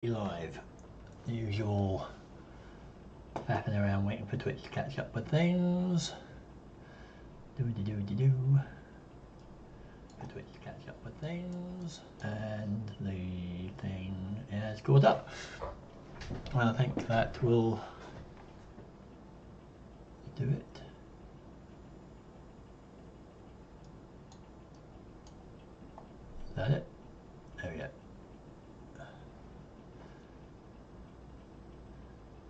Live. The usual faffing around waiting for Twitch to catch up with things. Do. For Twitch to catch up with things. And the thing is caught up. I think that will do it. Is that it? There we go.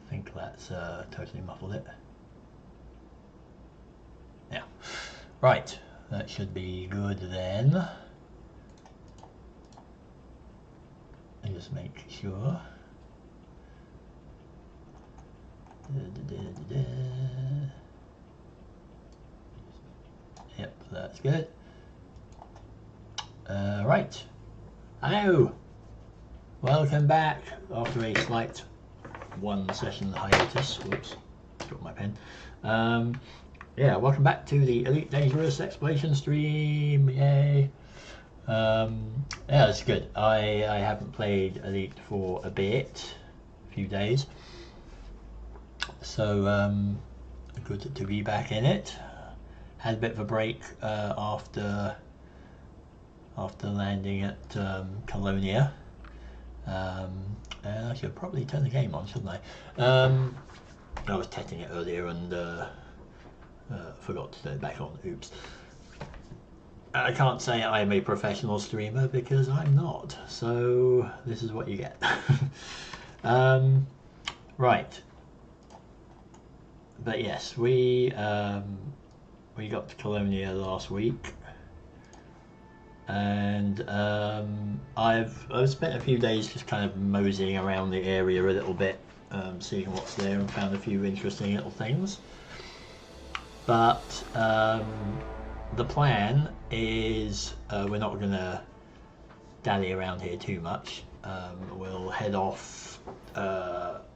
I think that's totally muffled it. Yeah. Right. That should be good then. And just make sure. Yep, that's good. Right. Hello. Welcome back after a slight one session hiatus. Whoops, dropped my pen. Yeah, welcome back to the Elite Dangerous exploration stream. Yay. Yeah, it's good. I haven't played Elite for a few days, so good to be back in it. Had a bit of a break after landing at Colonia. I should probably turn the game on, shouldn't I? I was testing it earlier and forgot to turn it back on. Oops. I can't say I'm a professional streamer because I'm not. So this is what you get. Right. But yes, we got to Colonia last week. And I've spent a few days just kind of moseying around the area a little bit, seeing what's there, and found a few interesting little things. But the plan is we're not going to dally around here too much. We'll head off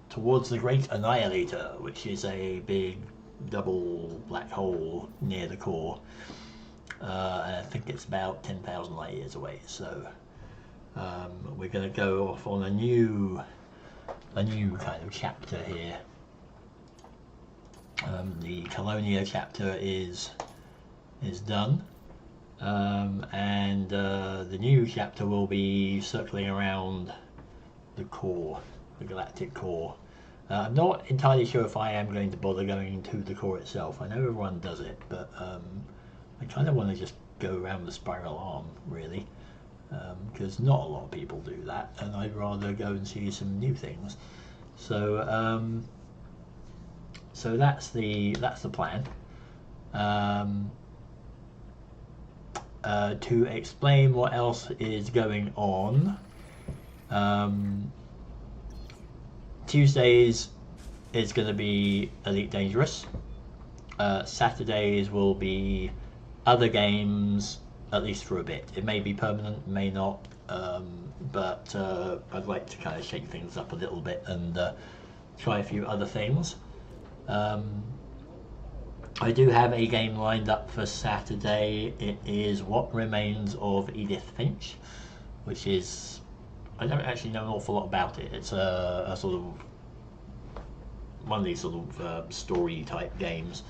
towards the Great Annihilator, which is a big double black hole near the core. And I think it's about 10,000 light years away. So we're going to go off on a new kind of chapter here. The Colonia chapter is done, and the new chapter will be circling around the core, the galactic core. I'm not entirely sure if I am going to bother going to the core itself. I know everyone does it, but I kind of want to just go around the spiral arm, really, because not a lot of people do that, and I'd rather go and see some new things. So, so that's the plan. To explain what else is going on, Tuesdays is going to be Elite Dangerous. Saturdays will be other games, at least for a bit. It may be permanent, may not, but I'd like to kind of shake things up a little bit and try a few other things. I do have a game lined up for Saturday. It is What Remains of Edith Finch, which is, I don't actually know an awful lot about it. It's a sort of one of these sort of story type games.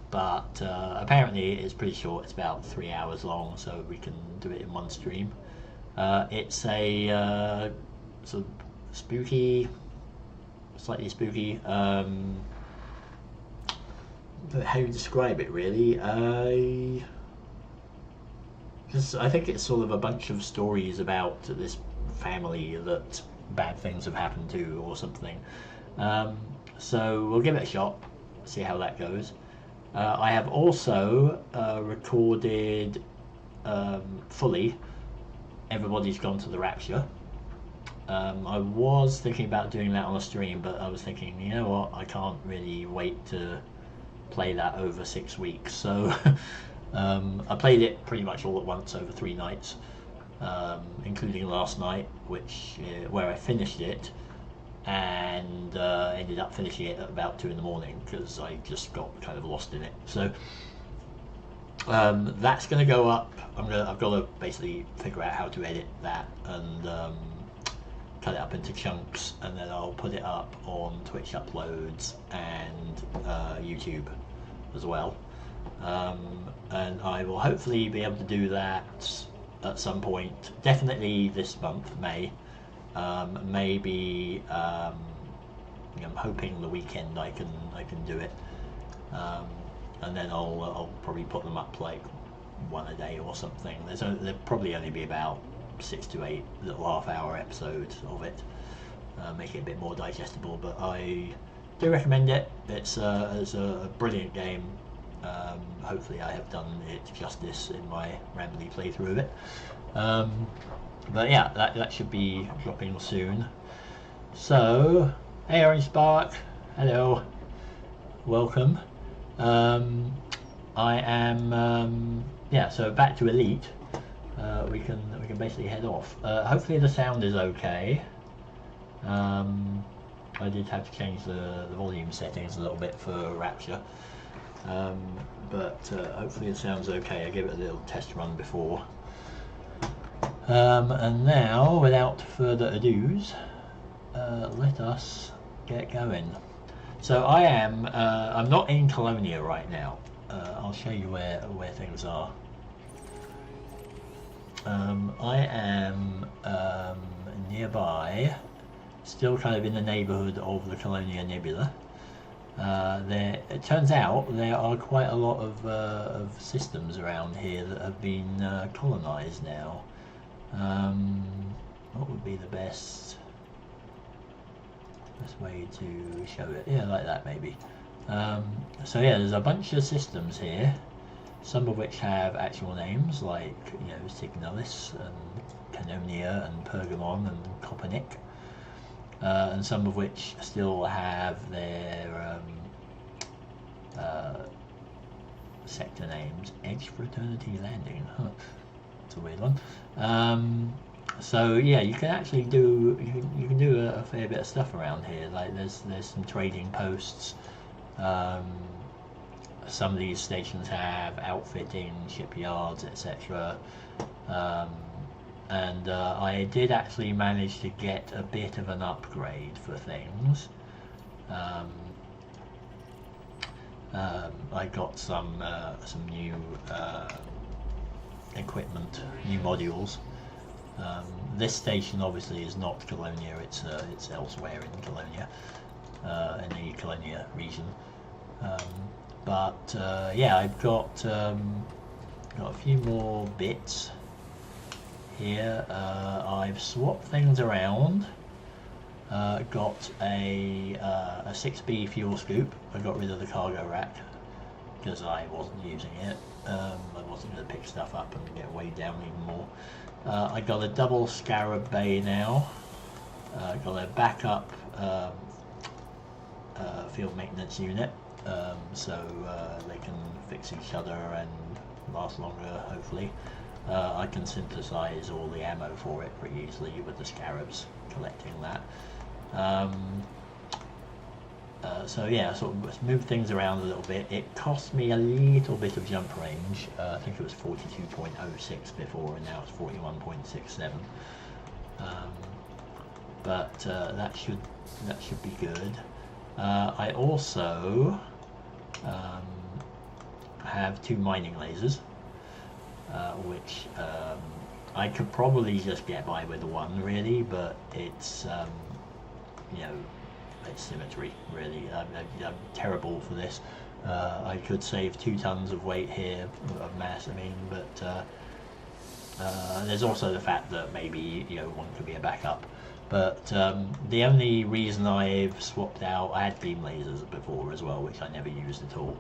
But apparently it's pretty short. It's about 3 hours long, so we can do it in one stream. It's a sort of spooky, slightly spooky. How you describe it, really? I think it's sort of a bunch of stories about this family that bad things have happened to, or something. So we'll give it a shot, see how that goes. I have also recorded fully Everybody's Gone to the Rapture. I was thinking about doing that on a stream, but I was thinking, you know what, I can't really wait to play that over 6 weeks. So I played it pretty much all at once over 3 nights, including last night, where I finished it, and ended up finishing it at about 2 in the morning because I just got kind of lost in it. So that's going to go up. I've got to basically figure out how to edit that and cut it up into chunks, and then I'll put it up on Twitch uploads and YouTube as well. And I will hopefully be able to do that at some point, definitely this month, May. Maybe I'm hoping the weekend I can do it, and then I'll probably put them up like one a day or something. There'll probably only be about 6 to 8 little half-hour episodes of it, make it a bit more digestible. But I do recommend it. It's a brilliant game. Hopefully I have done it justice in my rambly playthrough of it. But yeah, that should be dropping soon. So, hey Orange Spark, hello, welcome. I am yeah. So back to Elite. We can basically head off. Hopefully the sound is okay. I did have to change the volume settings a little bit for Rapture. But hopefully it sounds okay. I gave it a little test run before. And now, without further ados, let us get going. So I'm not in Colonia right now. I'll show you where things are. I am nearby, still kind of in the neighbourhood of the Colonia Nebula. It turns out there are quite a lot of systems around here that have been colonized now. What would be the best way to show it? Yeah, like that maybe. So yeah, there's a bunch of systems here, some of which have actual names like, you know, Signalis and Canonia and Pergamon and Copernic. And some of which still have their sector names. Edge Fraternity Landing. Huh. It's a weird one. So yeah, you can actually do you can do a fair bit of stuff around here. Like there's some trading posts. Some of these stations have outfitting, shipyards, etc. And I did actually manage to get a bit of an upgrade for things. I got some new equipment, new modules. This station obviously is not Colonia; it's elsewhere in Colonia, in the Colonia region. But yeah, I've got a few more bits here. I've swapped things around. Got a 6B fuel scoop. I got rid of the cargo rack because I wasn't using it. I wasn't going to pick stuff up and get weighed down even more. I got a double scarab bay now. Got a backup field maintenance unit, so they can fix each other and last longer, hopefully. I can synthesize all the ammo for it pretty easily with the scarabs, collecting that. So yeah, sort of moved things around a little bit. It cost me a little bit of jump range. I think it was 42.06 before, and now it's 41.67. But that should be good. I also have 2 mining lasers, which I could probably just get by with one, really, but it's you know, it's symmetry, really. I'm terrible for this. I could save 2 tons of weight here, of mass, I mean, but there's also the fact that maybe, you know, one could be a backup. But the only reason I've swapped out, I had beam lasers before as well, which I never used at all.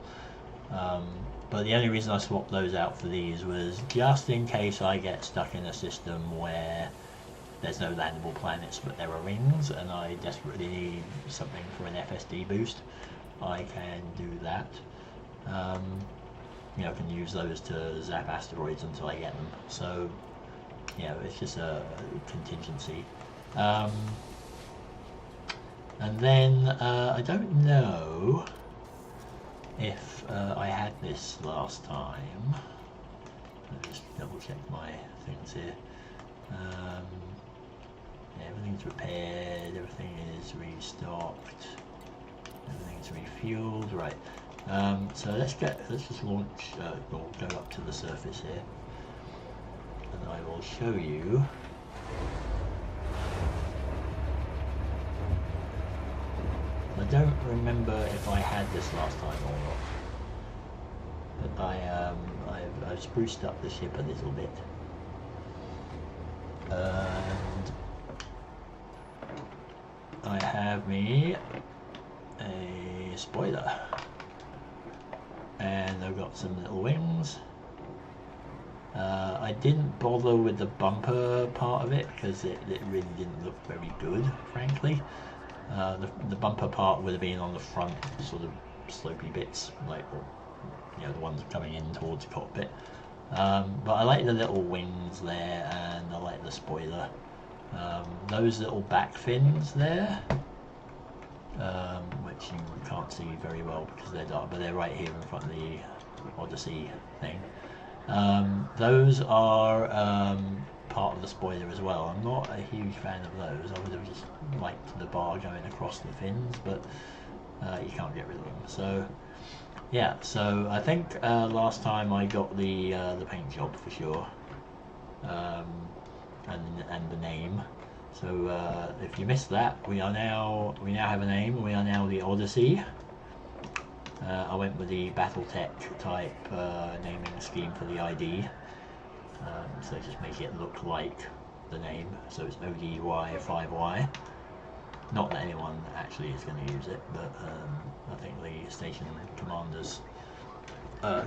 But the only reason I swapped those out for these was just in case I get stuck in a system where there's no landable planets but there are rings and I desperately need something for an FSD boost. I can do that. You know, I can use those to zap asteroids until I get them. So, you know, it's just a contingency. And then I don't know if I had this last time. I'll just double check my things here. Everything's repaired, everything is restocked, everything's refueled, right. So let's just launch, we'll go up to the surface here, and I will show you I don't remember if I had this last time or not, but I've spruced up the ship a little bit, and I have me a spoiler, and I've got some little wings. I didn't bother with the bumper part of it because it really didn't look very good, frankly. The bumper part would have been on the front sort of slopey bits, like, you know, the ones coming in towards the cockpit. But I like the little wings there, and I like the spoiler. Those little back fins there, which you can't see very well because they're dark, but they're right here in front of the Odyssey thing. Those are part of the spoiler as well. I'm not a huge fan of those. I would have just liked the bar going across the fins, but you can't get rid of them. So yeah, so I think last time I got the paint job for sure, and the name. So if you missed that, we now have a name. We are now the Odyssey. I went with the BattleTech type naming scheme for the ID, so just make it look like the name, so it's ODY5Y. Not that anyone actually is going to use it, but I think the station commanders,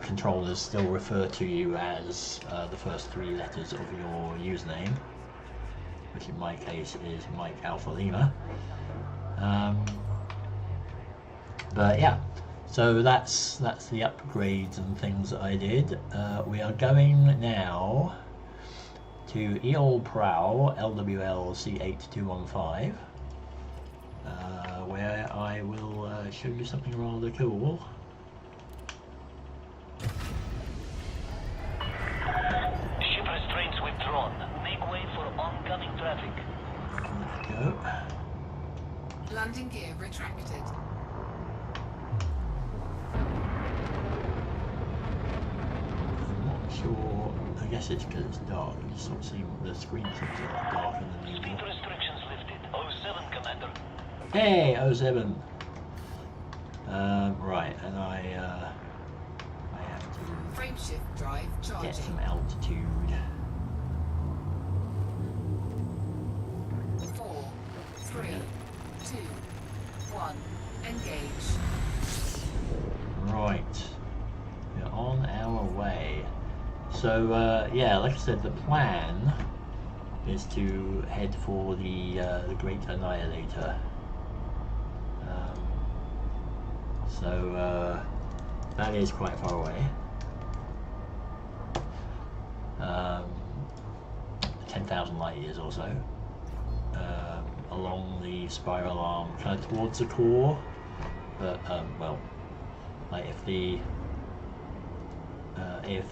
controllers still refer to you as the first 3 letters of your username, which in my case is Mike Alpha Lima. But yeah. So that's the upgrades and things that I did. We are going now to Eol Prow LWL C8215, where I will show you something rather cool. Ship restraints withdrawn. Make way for oncoming traffic. Let's go. Landing gear retracted. Sure, I guess it's because it's dark. You sort of see the screen seems a lot darker than usual. Speed restrictions lifted. 07, Commander. Hey, 07. Right, and I have to Frame shift drive charging. get some altitude. 4, 3, 2, 1. Engage. Right, we're on our way. So yeah, like I said, the plan is to head for the Great Annihilator. So that is quite far away. 10,000 light years or so. Along the spiral arm, kind of towards the core. But well, like if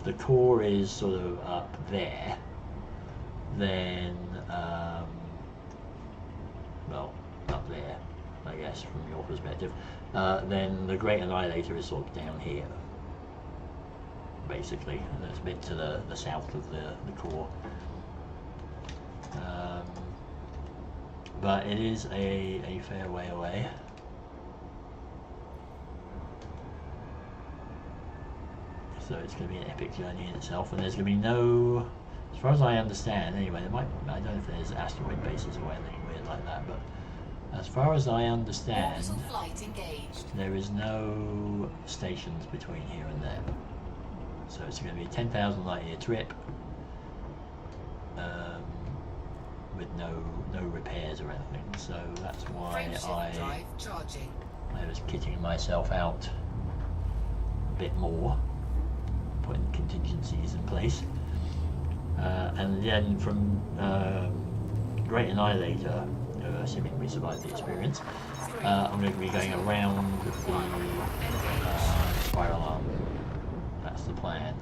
the core is sort of up there, then well, up there, I guess, from your perspective, then the Great Annihilator is sort of down here, basically, and it's a bit to the south of the core. But it is a fair way away. So it's going to be an epic journey in itself, and there's going to be no, as far as I understand anyway, I don't know if there's asteroid bases or anything weird like that, but as far as I understand, Flight engaged. there is no stations between here and there. So it's going to be a 10,000 light year trip, with no repairs or anything, so that's why Frame shift drive charging. I was kitting myself out a bit more, putting contingencies in place, and then from Great Annihilator, assuming we survive the experience, I'm going to be going around the spiral arm. That's the plan.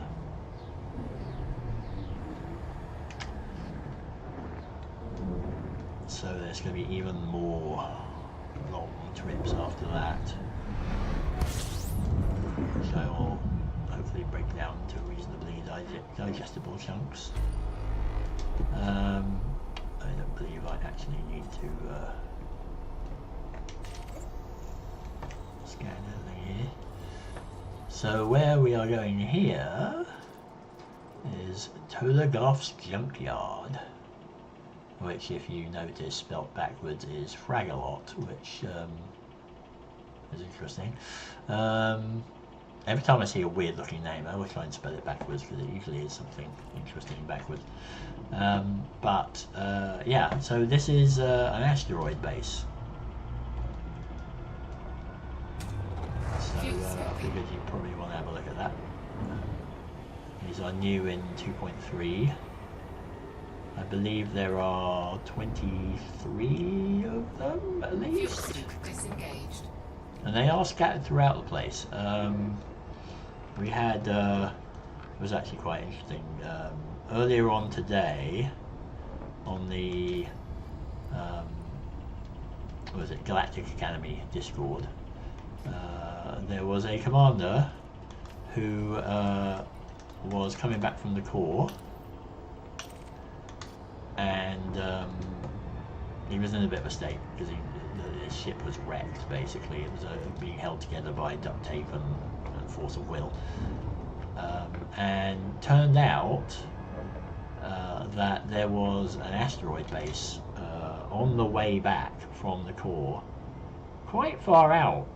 So so there's going to be even more long trips after that. So I'll hopefully break down to reasonably digestible chunks. I don't believe I actually need to scan anything here. So where we are going here is Tolagoff's Junkyard, which, if you notice, spelt backwards is Fragalot, which is interesting. Every time I see a weird looking name, I always try and spell it backwards because it usually is something interesting backwards. Yeah, so this is an asteroid base. So I figured you probably want to have a look at that. These are new in 2.3. I believe there are 23 of them at least. Disengaged. And they are scattered throughout the place. We had, it was actually quite interesting, earlier on today, on the, what was it, Galactic Academy Discord, there was a commander who was coming back from the core, and he was in a bit of a state because his ship was wrecked. Basically, it was being held together by duct tape and force of will, and turned out that there was an asteroid base on the way back from the core, quite far out.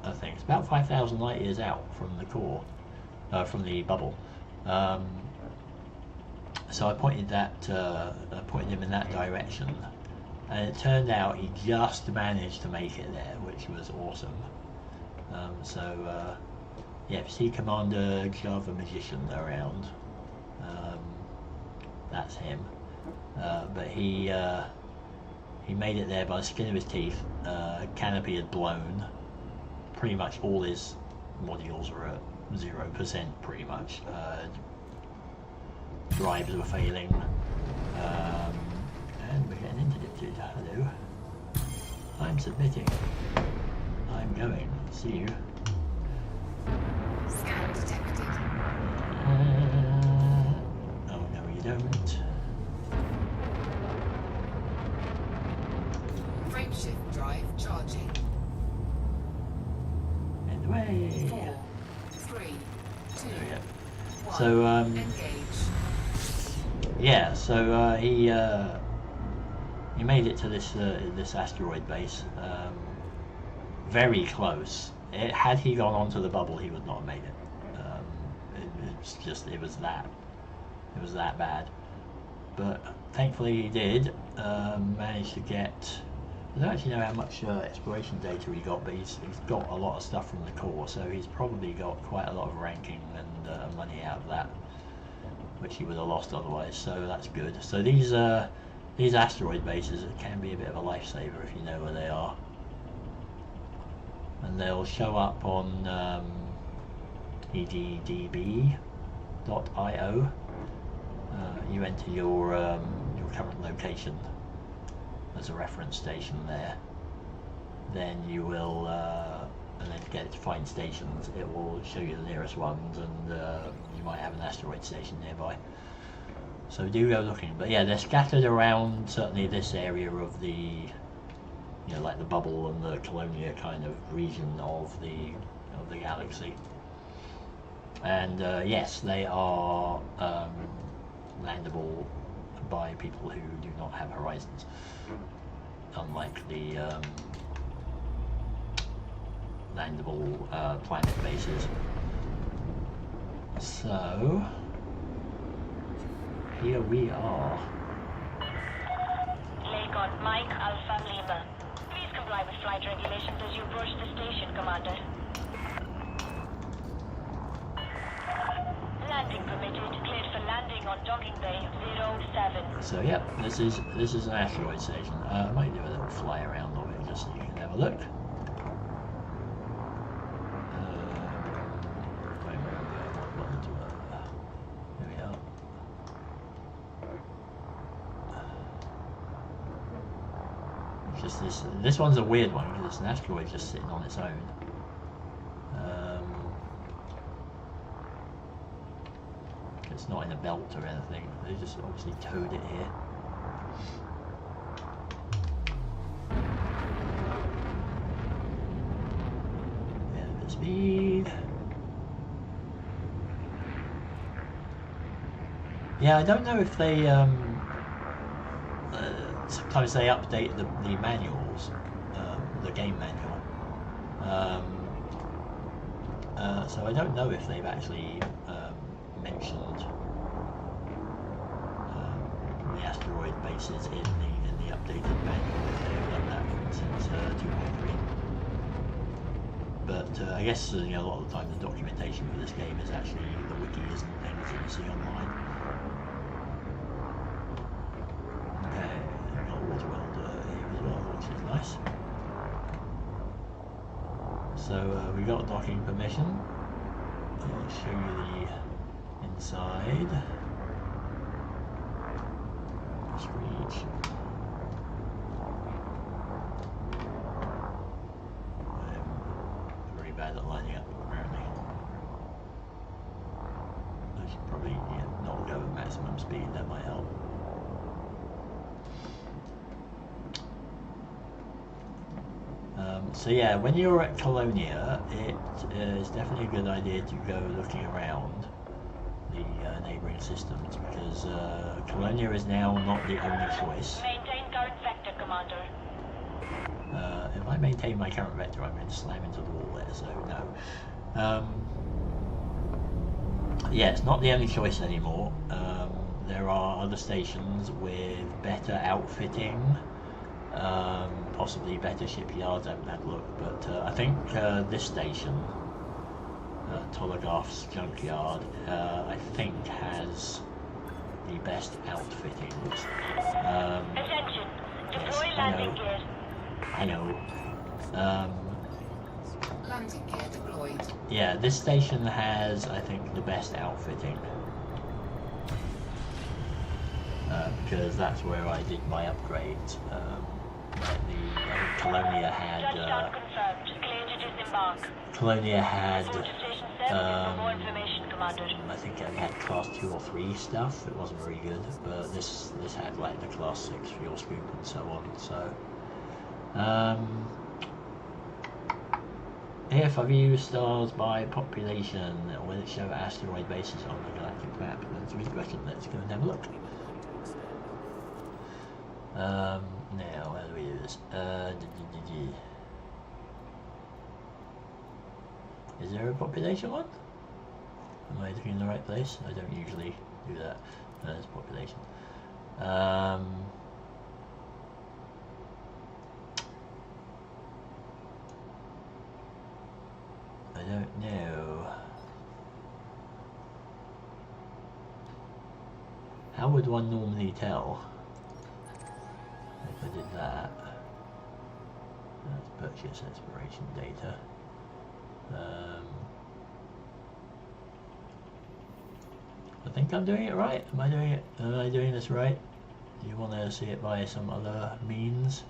I think it's about 5,000 light years out from the core, from the bubble. So I pointed him in that direction, and it turned out he just managed to make it there, which was awesome. Yeah, if you see Commander Java Magician around, that's him. But he made it there by the skin of his teeth. Canopy had blown. Pretty much all his modules were at 0%, pretty much. Drives were failing. And we're getting interdicted. Hello. I'm submitting. I'm going. See you. Scan detected. Oh no, you don't. Frameshift drive charging. In the way. 4, 3, 2, There we go. 1. So Engage. yeah, so he made it to this asteroid base, very close. Had he gone onto the bubble, he would not have made it. It was that bad. But thankfully he did manage to get. I don't actually know how much exploration data he got, but he's got a lot of stuff from the core, so he's probably got quite a lot of ranking and money out of that, which he would have lost otherwise. So that's good. So these asteroid bases can be a bit of a lifesaver if you know where they are, and they'll show up on eddb.io. You enter your current location as a reference station there, then you will and then to get it to find stations, it will show you the nearest ones, and you might have an asteroid station nearby, so do go looking. But yeah, they're scattered around certainly this area of the, like the bubble and the Colonia kind of region of the galaxy. And yes, they are landable by people who do not have horizons, unlike the landable planet bases. So here we are. Lake Mike Alpha Lima. Please comply with flight regulations as you approach the station, Commander. Landing permitted. Cleared for landing on docking bay 07. So yep, this is an asteroid station. I might do a little fly around of it just so you can have a look. There we are. This one's a weird one because it's an asteroid just sitting on its own. It's not in a belt or anything. They just obviously towed it here. Yeah, a bit of speed. Yeah, I don't know if they sometimes they update the manuals, the game manual. So I don't know if they've actually mentioned the asteroid bases in the updated manual, if they've done that since 2.3. But I guess a lot of the time the documentation for this game is actually the wikis and things that you see online. Okay, we've got a water world here as well, which is nice. So we got docking permission. I'll show you the inside. Screech. I'm very bad at lining up, apparently. I should probably not go at maximum speed, that might help. So yeah, when you're at Colonia, it is definitely a good idea to go looking around the neighbouring systems, because Colonia is now not the only choice. Maintain current vector, Commander. If I maintain my current vector, I'm going to slam into the wall there, so no. Yeah, it's not the only choice anymore. There are other stations with better outfitting, possibly better shipyards. I haven't had a look, but I think this station, Tologarth's junkyard, I think has the best outfittings. Attention, deploy landing gear. I know. Landing gear deployed. Yeah, this station has, I think, the best outfitting. Because that's where I did my upgrades. Colonia had. Touchdown confirmed. Clear to disembark. Colonia had. Report to Station 7 for more information, Commander. I think I had class 2 or 3 stuff. It wasn't very good, but this had like the class 6 fuel scoop and so on. So. If I view stars by population, will it show asteroid bases on the galactic map? That's a good question. Let's go and have a look. Now, how do we do this? Is there a population one? Am I looking in the right place? I don't usually do that. There's population. I don't know. How would one normally tell if I did that? That's purchase expiration data. I think I'm doing it right. Am I doing this right? Do you want to see it by some other means?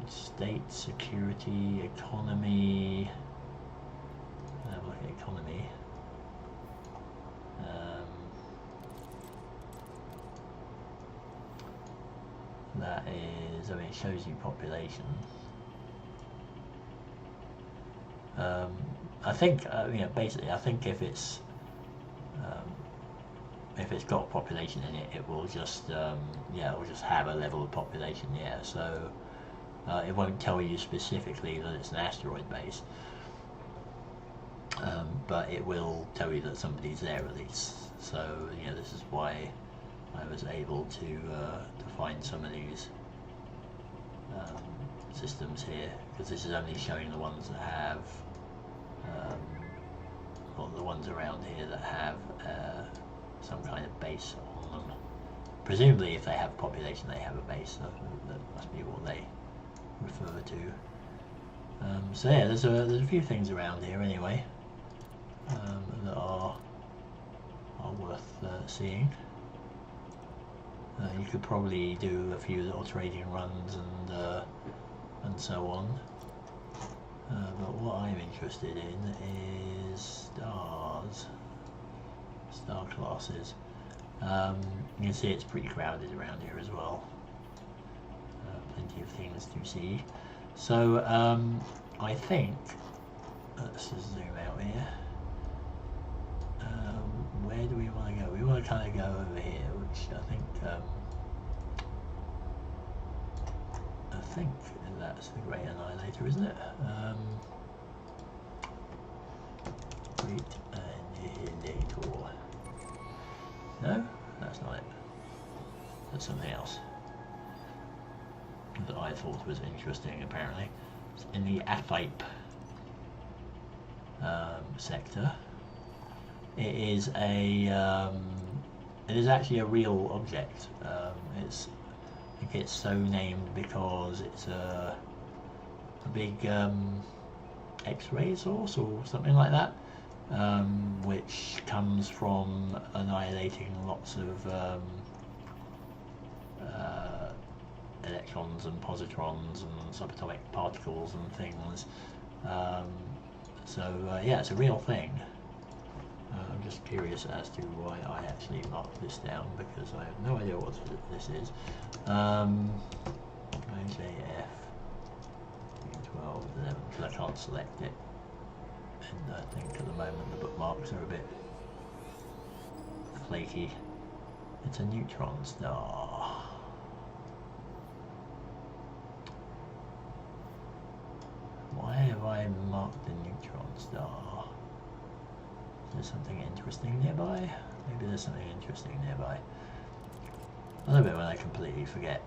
State, security, economy. Have a look at economy. That is, I mean, it shows you population. I think, basically, I think if it's got population in it, it will just, it will just have a level of population. Yeah, so it won't tell you specifically that it's an asteroid base, but it will tell you that somebody's there at least. So this is why I was able to find some of these systems here, because this is only showing the ones that have, well, the ones around here that have some kind of base on them. Presumably, if they have population, they have a base. So that must be what they refer to. So yeah, there's a few things around here anyway that are worth seeing. you could probably do a few little trading runs and so on. But what I'm interested in is star classes. You can see it's pretty crowded around here as well. Plenty of things to see. So I think, let's just zoom out here. Where do we want to go? We want to kind of go over here, which I think that's the Great Annihilator, isn't it? Great Annihilator. No, that's not it. That's something else that I thought was interesting. Apparently, it's in the Athype sector. It is actually a real object. I think it's so named because it's a big X-ray source or something like that, which comes from annihilating lots of electrons and positrons and subatomic particles and things. Yeah, it's a real thing. I'm just curious as to why I actually marked this down, because I have no idea what this is. JF 12, 11, because I can't select it. And I think at the moment the bookmarks are a bit flaky. It's a neutron star. Why have I marked the neutron star? Is there something interesting nearby? Maybe there's something interesting nearby. I love it when I completely forget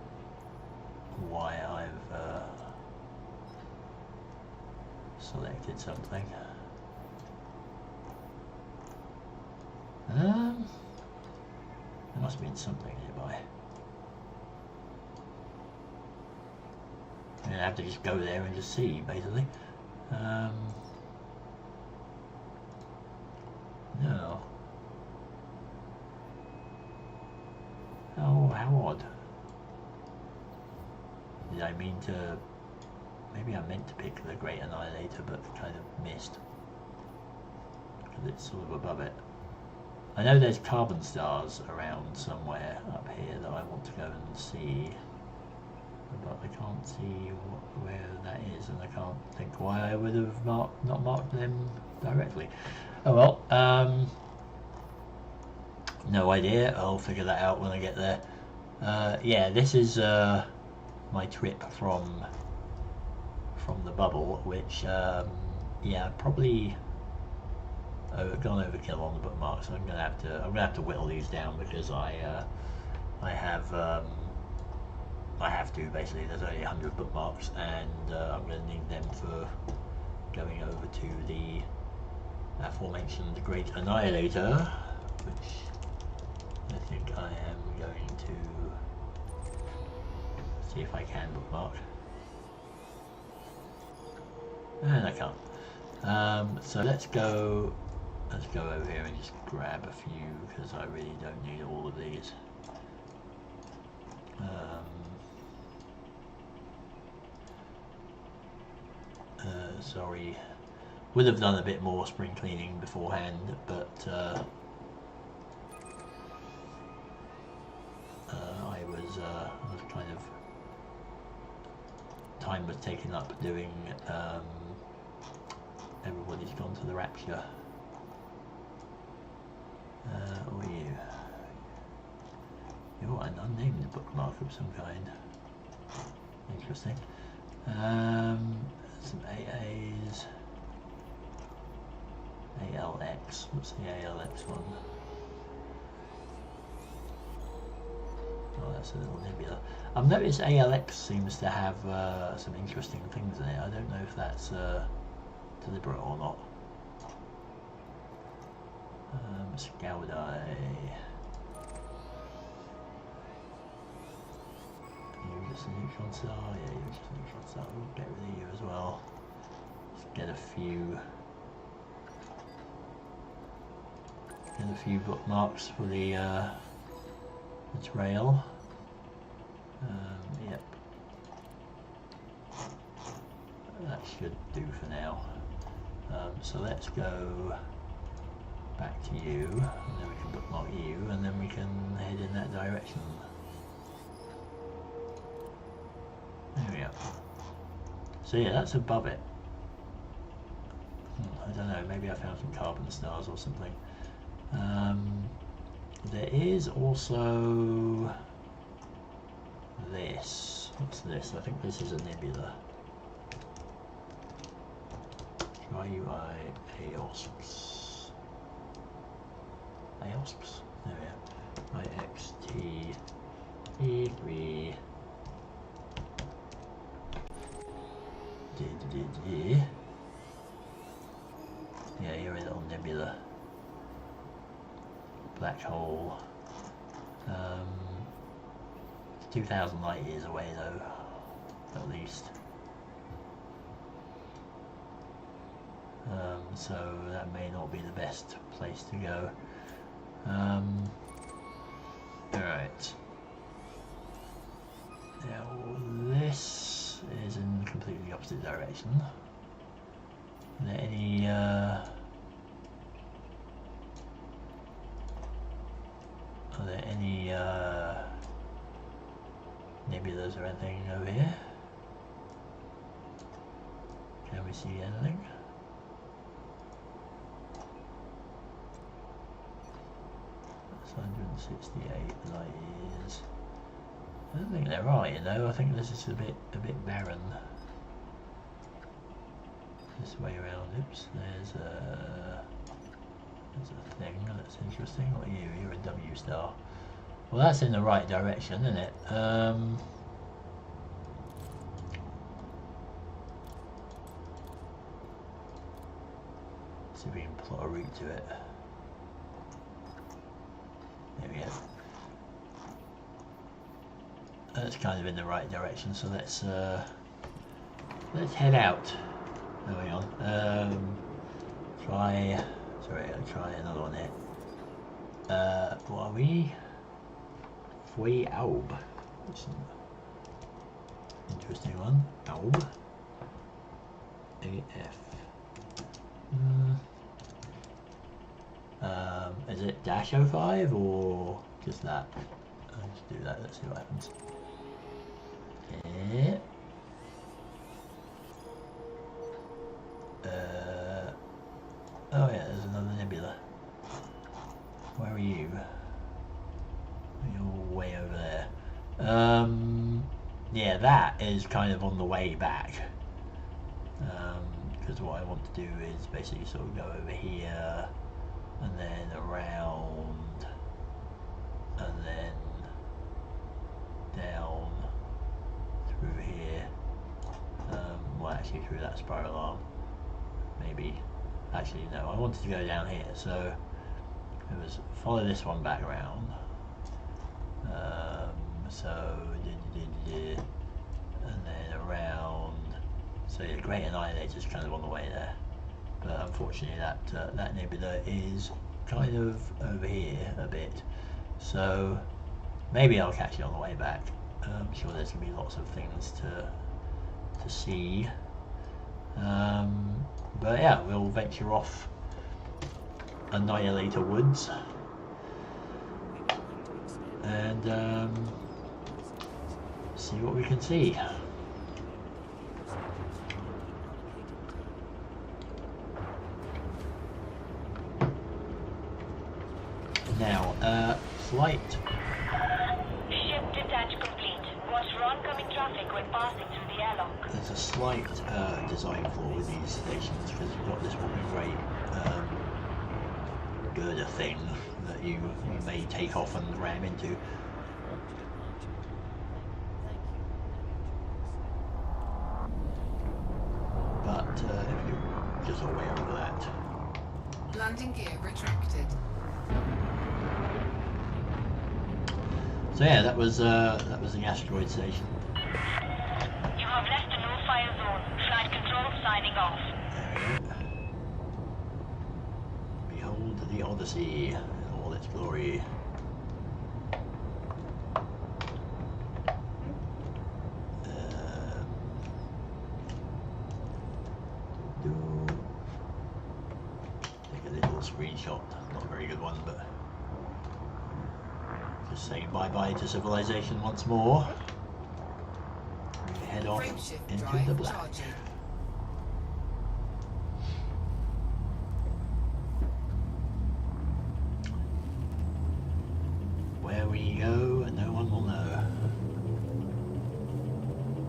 why I've selected something. There must have been something nearby. I'm gonna have to just go there and just see, basically. No. Oh, how odd. Did I mean to... Maybe I meant to pick the Great Annihilator, but kind of missed. Because it's sort of above it. I know there's carbon stars around somewhere up here that I want to go and see. But I can't see where that is, and I can't think why I would have not marked them directly. Oh well, no idea. I'll figure that out when I get there. Yeah, this is my trip from the bubble, which yeah, probably gone overkill on the bookmarks. So I'm gonna have to whittle these down, because I have to, basically. There's only 100 bookmarks, and I'm going to need them for going over to the aforementioned Great Annihilator, which I think I am going to see if I can bookmark. And I can't. So let's go over here and just grab a few, because I really don't need all of these. Sorry, would have done a bit more spring cleaning beforehand, but I was kind of, time was taken up doing Everybody's Gone to the Rapture. Or you? You're an unnamed bookmark of some kind. Interesting. Some AAs. ALX. What's the ALX one? Oh, that's a little nebula. I've noticed ALX seems to have some interesting things in it. I don't know if that's deliberate or not. Scoudai. You're just a neutron star. Yeah, you're just a neutron star. We'll get rid of you as well. Just get a few bookmarks for the trail. Yep. That should do for now. So let's go back to you, and then we can bookmark you, and then we can head in that direction. There we go. So yeah, that's above it. I don't know, maybe I found some carbon stars or something. There is also this. What's this? I think this is a nebula. Triui Aosps. Aosps? There we are. IXT E3. Yeah, you're a little nebula. Black hole. 2,000 light years away though, at least. So that may not be the best place to go. Alright. Now this is in completely opposite direction. Are there any nebulas or anything over here? Can we see anything? That's 168 light years. I don't think there are, you know. I think this is a bit barren. This way around. Oops, there's a thing that's interesting. What are you? You're a W star. Well, that's in the right direction, isn't it? See if we can plot a route to it. There we go. That's kind of in the right direction, so let's head out. Oh, hang on. I'll try another one here. What are we? Fui Aub. That's an interesting one. Aub. AF. Is it -05 or just that? I'll just do that, let's see what happens. Yeah. Oh yeah, there's another nebula. Where are you? You're way over there. Yeah, that is kind of on the way back. Because what I want to do is basically sort of go over here and then around and then down through here. Well, actually through that spiral arm. Maybe. Actually, no, I wanted to go down here, so it was follow this one back around. And then around. So the Great Annihilator is kind of on the way there, but unfortunately that nebula is kind of over here a bit. So maybe I'll catch it on the way back. I'm sure there's gonna be lots of things to see. But yeah, we'll venture off Annihilator Woods and see what we can see. Now, flight. Ship detach complete. Watch for oncoming traffic when passing through the airlock. There's a slight design flaw with these stations because you've got this really great girder thing that you may take off and ram into. But if you just aware of that. Landing gear retracted. So yeah, that was the asteroid station. You have left the no-fire zone. Flight control signing off. There we go. Behold the Odyssey in all its glory. screenshot. Not a very good one, but just saying bye-bye to civilization once more. We head off Frameshift into drive the black. charging. Where we go, no one will know.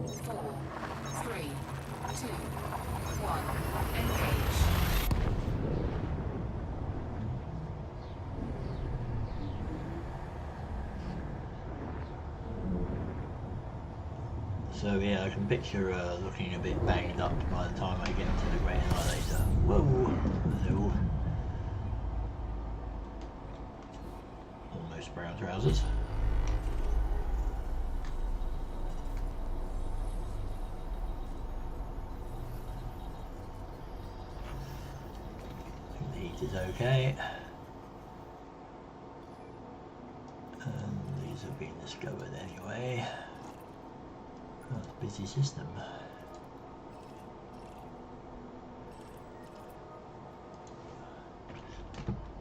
4, 3, 2, 1. Engage. So yeah, I can picture looking a bit banged up by the time I get into the Great Annihilator. Whoa! Hello. Almost brown trousers. I think the heat is okay. And these have been discovered anyway. Oh, it's a busy system.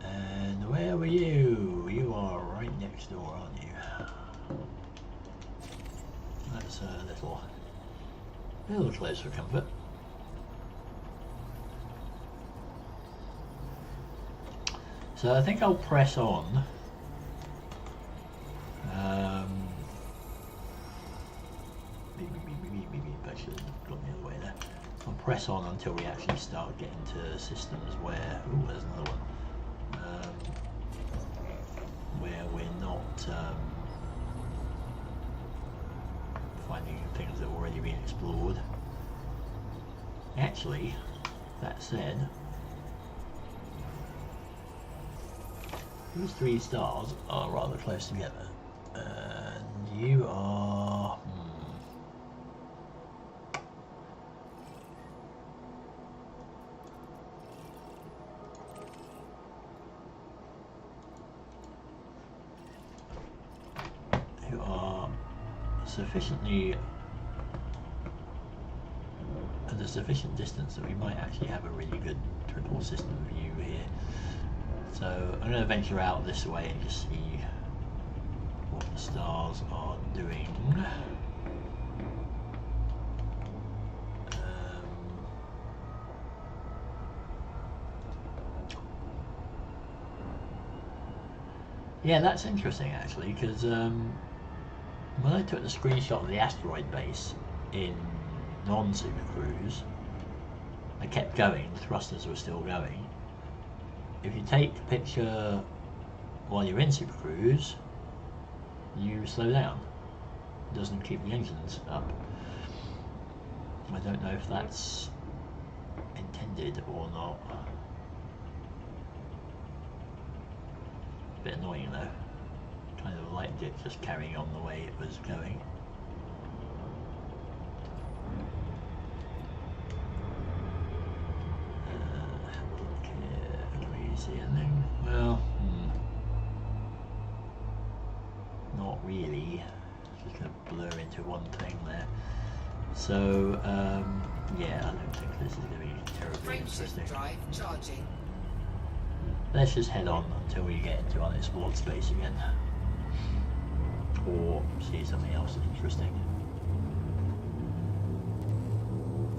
And where were you? You are right next door, aren't you? That's a little close for comfort. So I think I'll press on. I'll press on until we actually start getting to systems where, ooh, there's another one, where we're not finding things that have already been explored. Actually, that said, these 3 stars are rather close together, and you are... you are sufficiently at a sufficient distance that we might actually have a really good triple system view here. So I'm going to venture out this way and just see what the stars are doing. Yeah, that's interesting actually, because when I took the screenshot of the asteroid base in non-Super Cruise, I kept going, the thrusters were still going. If you take the picture while you're in Super Cruise, you slow down. It doesn't keep the engines up. I don't know if that's intended or not. Bit annoying though. Kind of liked it just carrying on the way it was going. Can we see anything? Well, not really. Just going to blur into one thing there. So, yeah, I don't think this is going to be terribly interesting. Frameshift drive charging. Let's just head on until we get into unexplored space again. Or see something else interesting.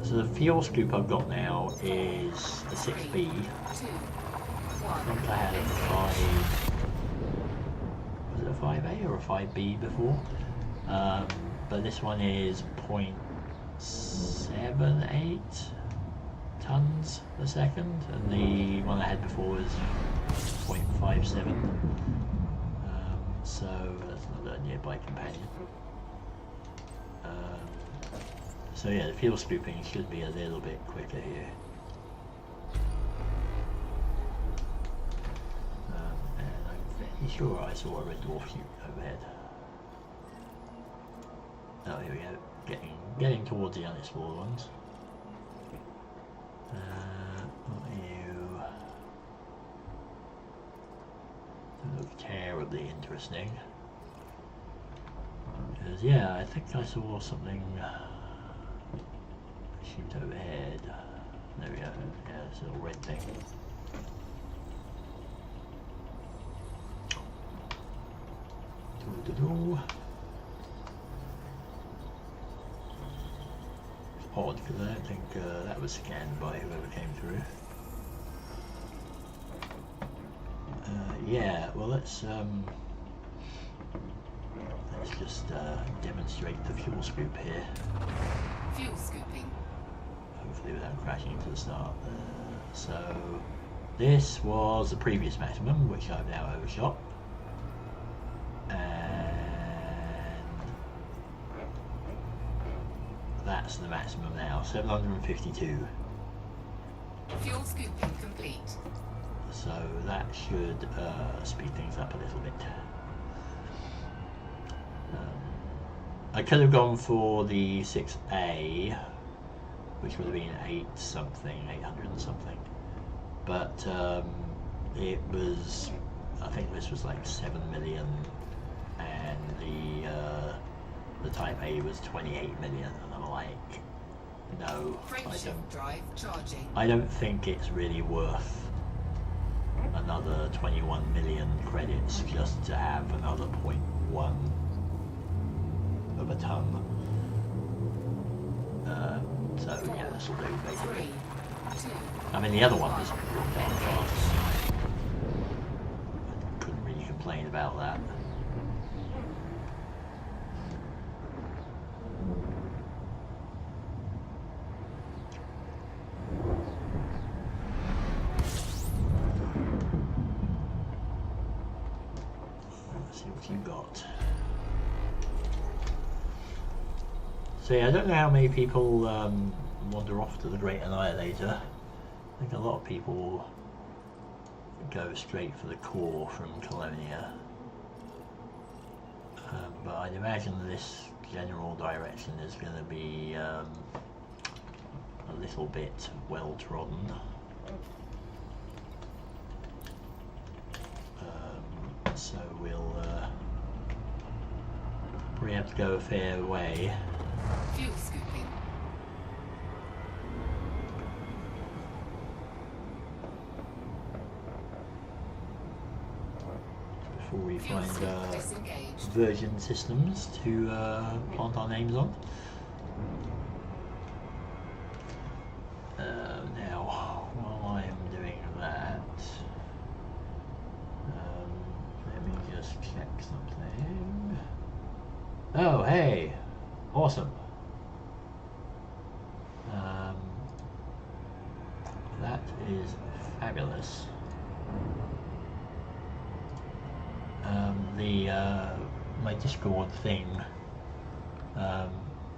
So the fuel scoop I've got now is a 6B. 3, 2, 1. I think I had a 5... Was it a 5A or a 5B before? But this one is 0.78 tons a second, and the one I had before was 0.57. So that's not a nearby companion. So yeah, the fuel scooping should be a little bit quicker here. And I'm fairly sure I saw a red dwarf shoot overhead. Oh, here we go. Getting towards the unexplored ones. Not you. Don't look terribly interesting. Because yeah, I think I saw something shoot overhead. There we go. Yeah, this little red thing. It's odd because I don't think that was scanned by whoever came through. Yeah, well let's just demonstrate the fuel scoop here. Fuel scooping. Hopefully without crashing into the start. So this was the previous maximum, which I've now overshot. And that's the maximum now, 752. Fuel scooping complete. So that should speed things up a little bit. I could have gone for the 6A, which would have been 800 and something. But it was, I think this was like 7 million, and the Type A was 28 million, and I'm like, no, Frameshift drive charging. I don't think it's really worth another 21 million credits just to have another 0.1 of a ton. So yeah, this will do basically. 3, 2, I mean, the other one was brought down fast. I couldn't really complain about that. Let's see what you got. So yeah, I don't know how many people wander off to the Great Annihilator. I think a lot of people go straight for the core from Colonia. But I'd imagine this general direction is going to be a little bit well trodden. So we'll probably have to go a fair way. fuel scooping. Before we Fuel find scoop disengaged. version systems to plant our names on. Now, while I am doing that, let me just check something. Oh, hey! Awesome! That is fabulous. My Discord thing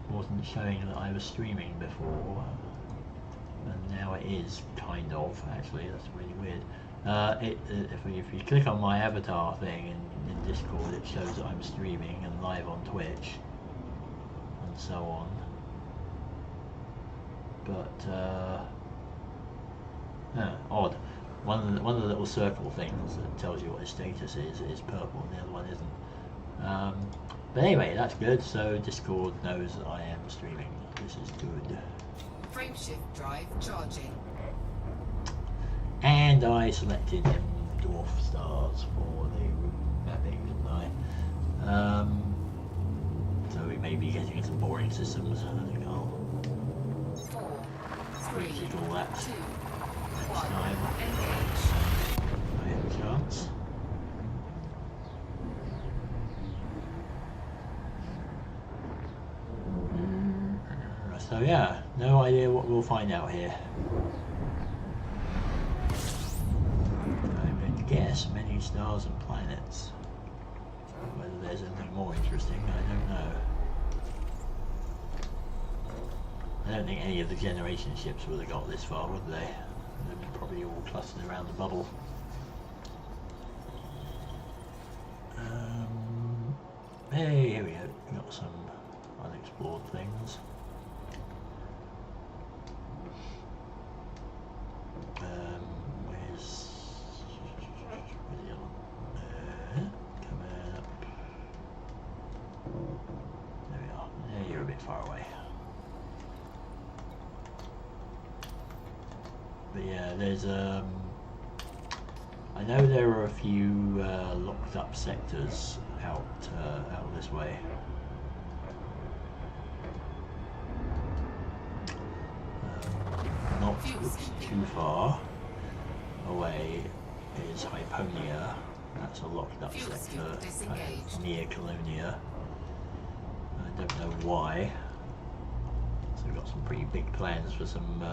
wasn't showing that I was streaming before, and now it is, kind of, actually. That's really weird. If you click on my avatar thing in Discord, it shows that I'm streaming and live on Twitch and so on. But odd. One of the little circle things that tells you what the status is purple, and the other one isn't. But anyway, that's good. So Discord knows that I am streaming. This is good. Frameshift drive charging. And I selected dwarf stars for the mapping, didn't I? So we may be getting some boring systems. I think I'll 4, 3, keep all that 2, next 1. time. Engage. I have a chance. So yeah, no idea what we'll find out here. I'm going to guess many stars and planets. Whether there's anything more interesting, I don't know. I don't think any of the generation ships would have got this far, would they? They'd probably all clustered around the bubble. Hey, here we go. We've got some unexplored things. Where's the other one? Coming up. There we are. Yeah, you're a bit far away. But yeah, there's I know there are a few locked up sectors out this way. Not too far away is Hyponia. That's a locked up sector near Colonia. I don't know why. So we've got some pretty big plans for some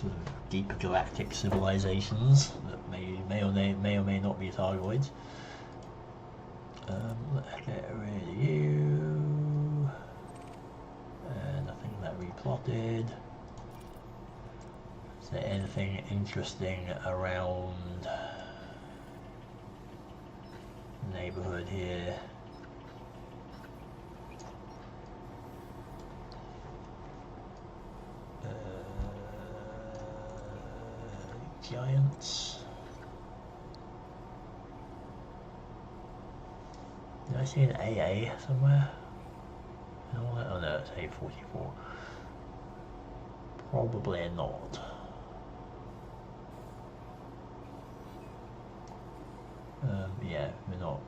sort of deep galactic civilizations that may or may not be Thargoids. Let's get rid of you. Nothing that replotted. Is there anything interesting around the neighborhood here? Giants. Did I see an AA somewhere? No, oh no, it's A44. Probably not. Yeah, we're not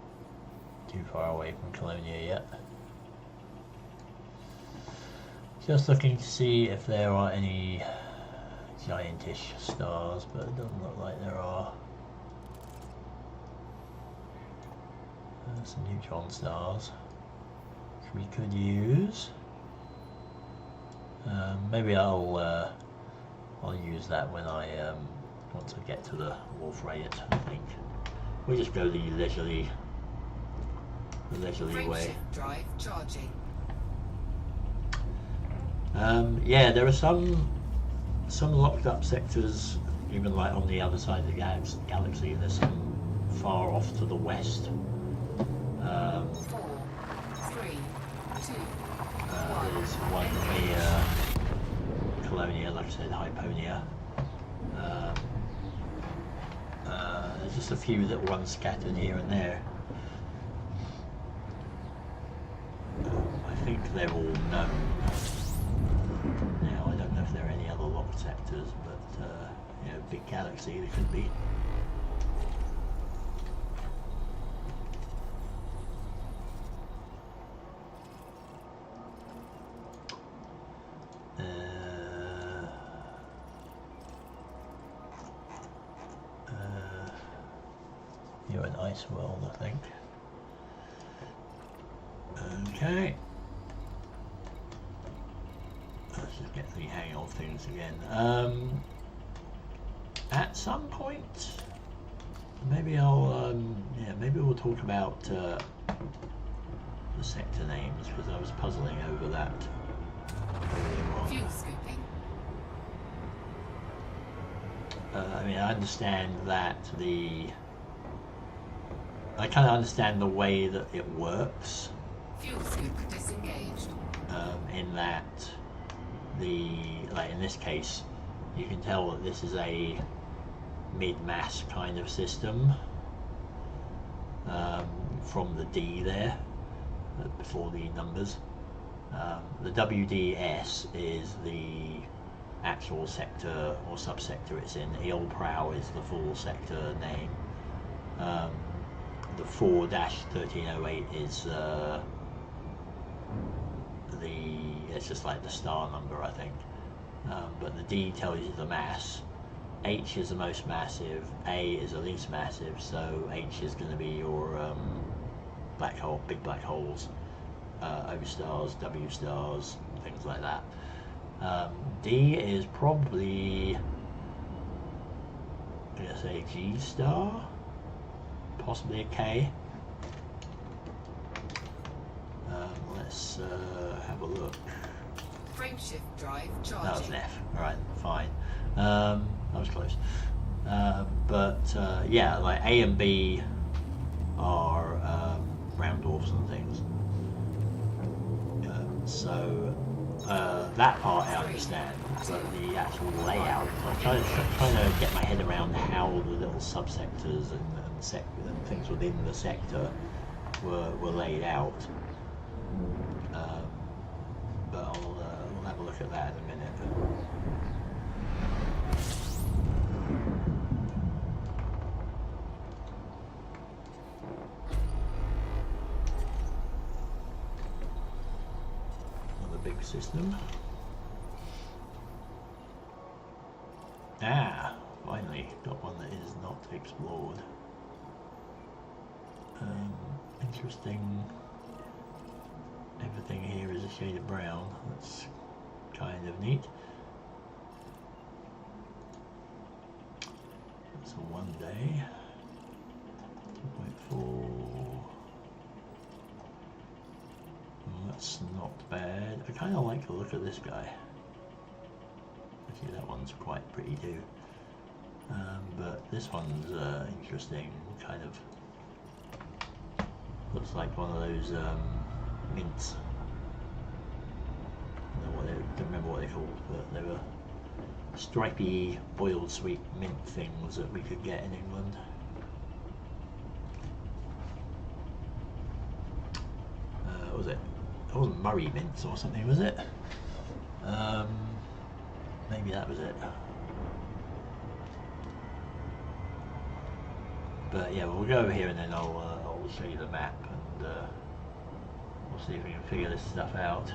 too far away from Colonia yet. Just looking to see if there are any giantish stars, but it doesn't look like there are. Some neutron stars which we could use. Maybe I'll use that when I once I get to the Wolf Riot. I think we'll just go the leisurely way. Drive charging. Yeah, there are some locked up sectors, even like on the other side of the galaxy. There's some far off to the west. 4, 3, 2, There's one near Colonia, like I said, Hyponia. There's just a few that run scattered here and there. I think they're all known. Now, I don't know if there are any other locked sectors, but you know, big galaxy there could be. You're an ice world, I think. Okay. Let's just get the hang of things again. At some point, maybe I'll, yeah, maybe we'll talk about the sector names, because I was puzzling over that earlier on. fuel scooping. I mean, I understand that I kind of understand the way that it works. Fuel scoop disengaged. In that like in this case, you can tell that this is a mid-mass kind of system from the D there before the numbers. The WDS is the actual sector or subsector it's in. Ilprow is the full sector name. The 4-1308 is it's just like the star number, I think. But the D tells you the mass. H is the most massive, A is the least massive, so H is going to be your black hole, big black holes, O stars, W stars, things like that. D is probably, I'm going to say G star, possibly a K. Let's have a look. Frameshift drive charging. That was an F. Alright, fine. That was close. But yeah, like A and B are round dwarfs and things. So that part I understand, but the actual layout, I'm trying to get my head around how the little subsectors and things within the sector were laid out. but we'll have a look at that in a minute. Another big system. Ah, finally got one that is not explored. Interesting. Everything here is a shade of brown. That's kind of neat. That's a 1 day. 2.4. That's not bad. I kind of like the look of this guy. Actually, that one's quite pretty too. But this one's interesting. Kind of looks like one of those mints. I don't remember what they're called, but they were stripy boiled sweet mint things that we could get in England. What was it? It wasn't Murray mints or something, was it? Maybe that was it. But yeah, we'll go over here and then I'll show you the map and we'll see if we can figure this stuff out.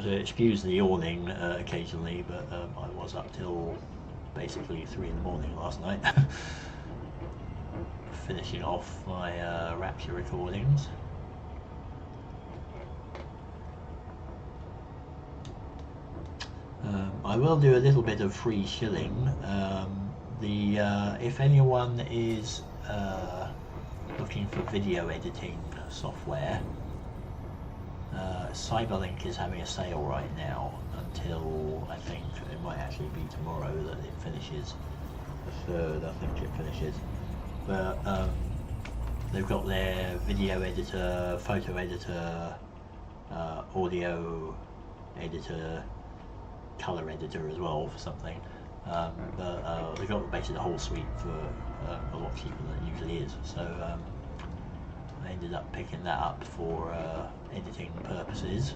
Excuse the yawning occasionally, but I was up till basically 3 in the morning last night finishing off my Rapture recordings. I will do a little bit of free shilling. If anyone is looking for video editing software, Cyberlink is having a sale right now until, I think it might actually be tomorrow that it finishes. The 3rd, I think it finishes. But they've got their video editor, photo editor, audio editor, color editor as well for something. But they've got basically the whole suite for a lot cheaper than it usually is. So I ended up picking that up for editing purposes.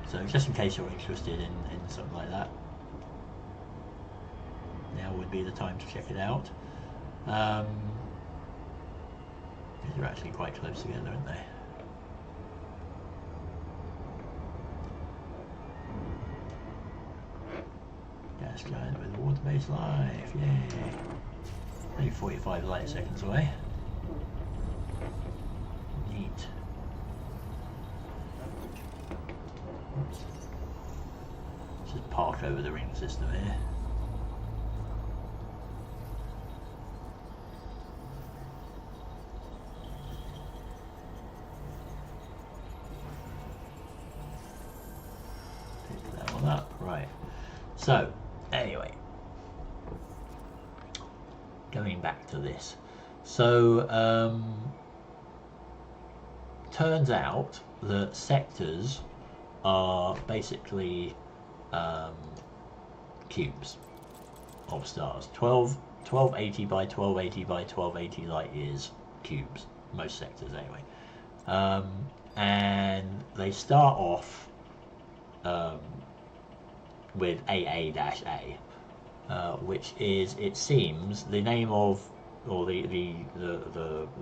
So just in case you're interested in something like that, now would be the time to check it out. They're actually quite close together, aren't they? Gas giant with water-based life, yay! Only 45 light seconds away. Neat. Oops. Let's just park over the ring system here. Pick that one up, right. So, anyway, going back to this. So, turns out that sectors are basically cubes of stars. 1280 by 1280 by 1280 light years cubes, most sectors anyway. And they start off with AA-A, which is, it seems, the name of, or the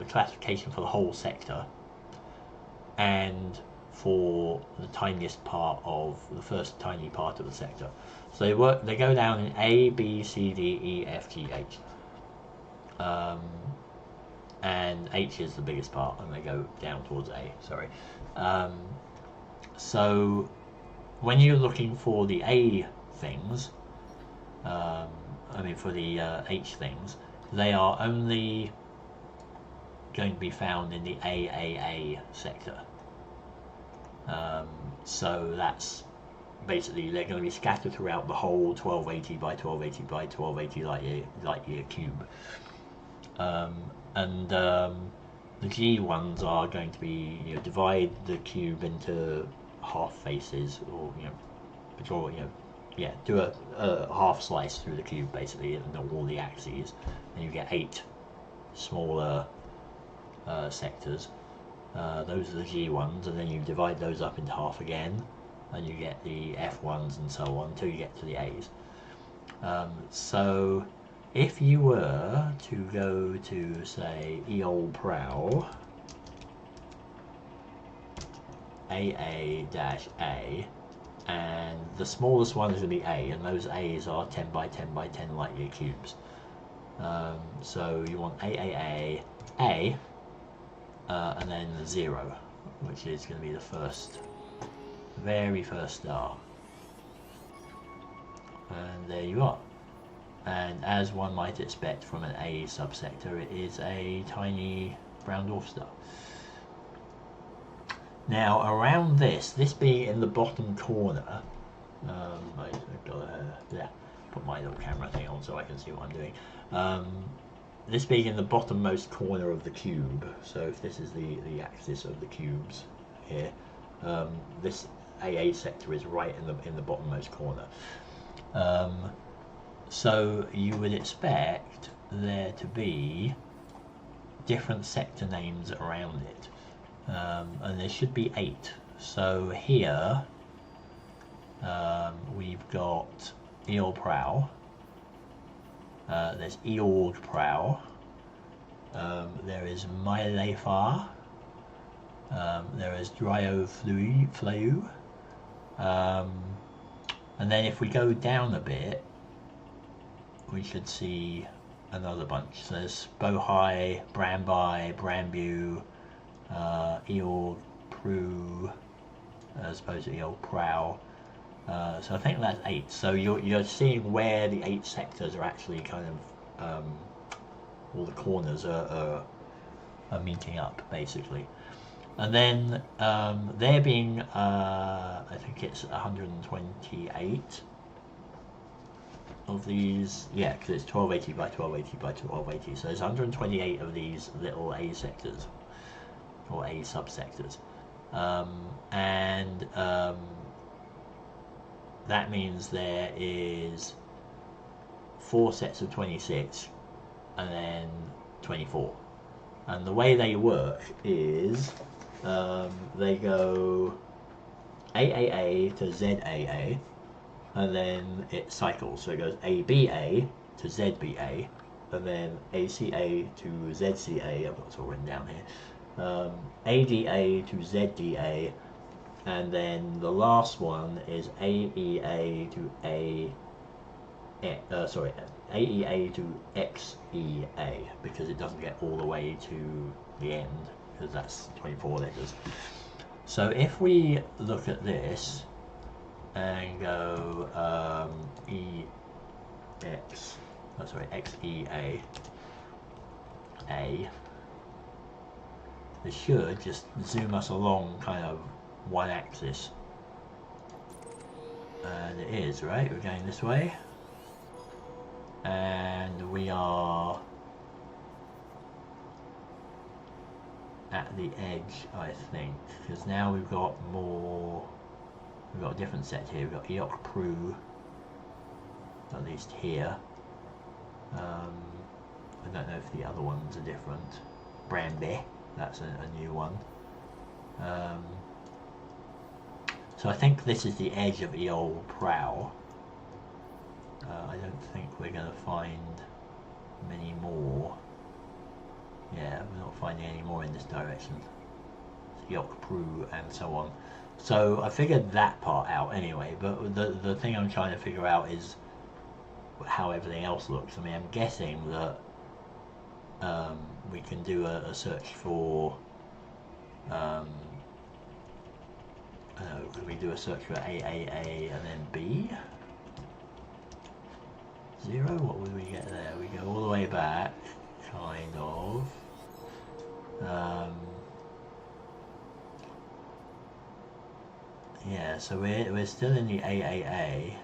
classification for the whole sector, and for the tiniest part of the first tiny part of the sector. So they go down in A, B, C, D, E, F, G, H, and H is the biggest part, and they go down towards A. Sorry. So when you're looking for the A things, for the H things, they are only going to be found in the AAA sector. So that's basically, they're going to be scattered throughout the whole 1280 by 1280 by 1280 light year cube. The G ones are going to be, divide the cube into half faces, or draw yeah, do a half slice through the cube basically, and all the axes, and you get 8 smaller sectors. Those are the G ones, and then you divide those up into half again, and you get the F ones and so on until you get to the A's. So if you were to go to, say, Eol Prowl AA-A, and the smallest one is going to be A, and those A's are 10 by 10 by 10 light year cubes. So you want AAA, A, and then 0, which is going to be the very first star. And there you are. And as one might expect from an A subsector, it is a tiny brown dwarf star. Now around this being in the bottom corner, I've got to put my little camera thing on so I can see what I'm doing. This being in the bottommost corner of the cube, so if this is the axis of the cubes here, this AA sector is right in the bottommost corner. So you would expect there to be different sector names around it, and there should be 8. So here we've got Eol Prowl, there's Eorg Prowl, there is Myelafar, there is Dryo Fleu, and then if we go down a bit, we should see another bunch. So there's Bohai, Brambai, Brambu, Eorg Pru, as opposed to Eol Prowl. So I think that's 8. So you're seeing where the 8 sectors are actually kind of all the corners are meeting up basically. And then there being I think it's 128 of these, yeah, because it's 1280 by 1280 by 1280, so there's 128 of these little A sectors or A subsectors, and that means there is 4 sets of 26 and then 24, and the way they work is they go AAA to ZAA, and then it cycles, so it goes ABA to ZBA, and then ACA to ZCA, I've got it all written down here, ADA to ZDA, and then the last one is AEA to AEA to XEA, because it doesn't get all the way to the end, because that's 24 letters. So if we look at this and go XEA A, it should just zoom us along kind of one axis, and it is, right? We're going this way, and we are at the edge, I think, because now we've got a different set here. We've got Eok Pru, at least here. I don't know if the other ones are different. Brambe, that's a new one. So I think this is the edge of Eol Prowl. I don't think we're going to find many more. Yeah, we're not finding any more in this direction. Eok Pru and so on. So I figured that part out anyway, but the thing I'm trying to figure out is how everything else looks. I mean, I'm guessing that we can do a search for, I don't know, could we do a search for AAA and then B? 0? What would we get there? We go all the way back, kind of. Yeah, so we're still in the AAA.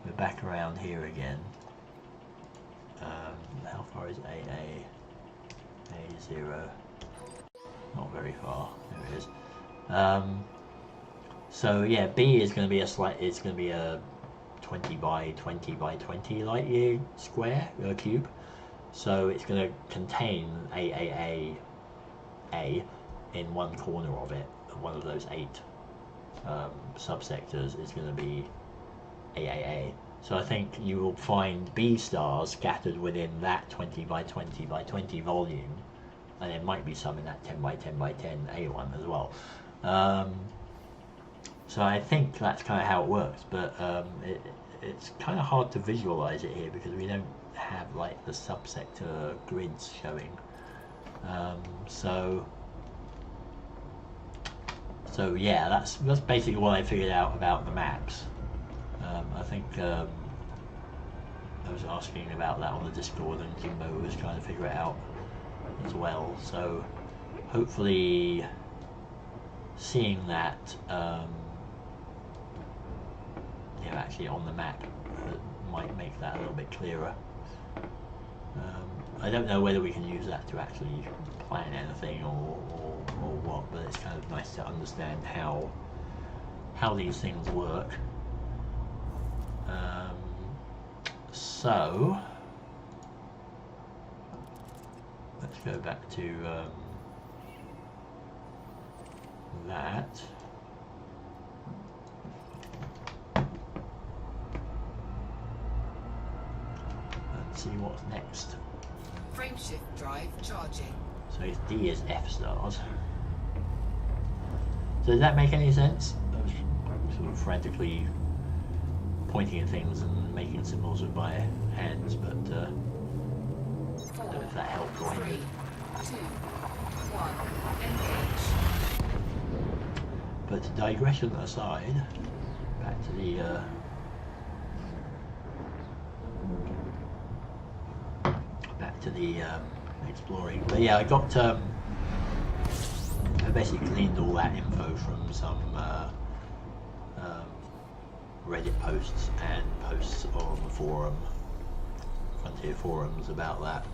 We're back around here again. How far is AA? A0. Not very far. There it is. So yeah, B is going to be it's going to be a 20 by 20 by 20 light year square cube. So it's going to contain A in one corner of it. One of those 8 subsectors is going to be AAA. So I think you will find B stars scattered within that 20 by 20 by 20 volume, and there might be some in that 10 by 10 by 10 A one as well. So I think that's kind of how it works, but it's kind of hard to visualize it here because we don't have like the subsector grids showing. So yeah, that's basically what I figured out about the maps. I think I was asking about that on the Discord, and Jimbo was trying to figure it out as well. So hopefully seeing that actually on the map might make that a little bit clearer. I don't know whether we can use that to actually plan anything or what, but it's kind of nice to understand how these things work. So let's go back to that. And see what's next. Frameshift drive charging. So if D is F stars. So does that make any sense? I was sort of frantically pointing at things and making symbols with my hands, but I don't know if that helped or 3, 2, anything. 1, engage. But digression aside, back to the exploring. But yeah, I got I basically gleaned all that info from some Reddit posts and posts on the forum, Frontier forums about that.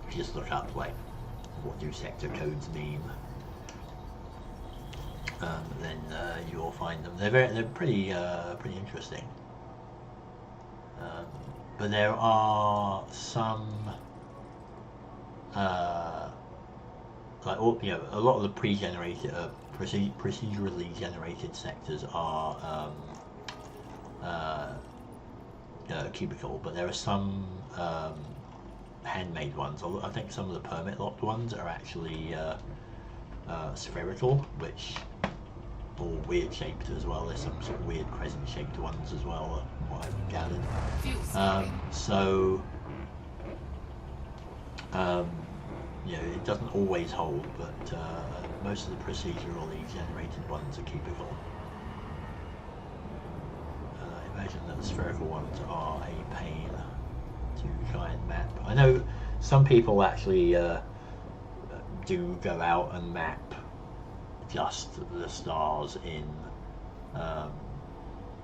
If you just look up like what do sector codes mean, then you will find them. They're pretty interesting. But there are some like all, a lot of the pre-generated procedurally generated sectors are cubical, but there are some handmade ones. I think some of the permit locked ones are actually spherical, which or weird shaped as well. There's some sort of weird crescent shaped ones as well, from what I've gathered. It doesn't always hold, but most of the procedurally generated ones are cubical. I imagine that the spherical ones are a pain to try and map. I know some people actually do go out and map just the stars in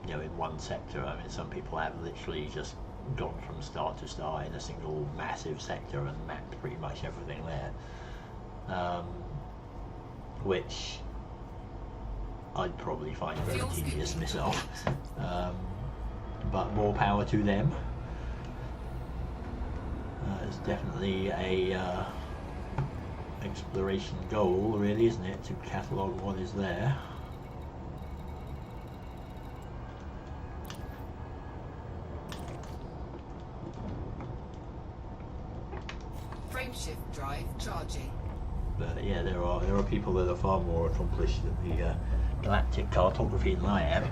in one sector. I mean, some people have literally just gone from star to star in a single massive sector and mapped pretty much everything there, which I'd probably find very tedious myself, but more power to them. It's definitely a exploration goal, really, isn't it, to catalogue what is there. Frameshift drive charging. But yeah, there are people that are far more accomplished at the galactic cartography than I am.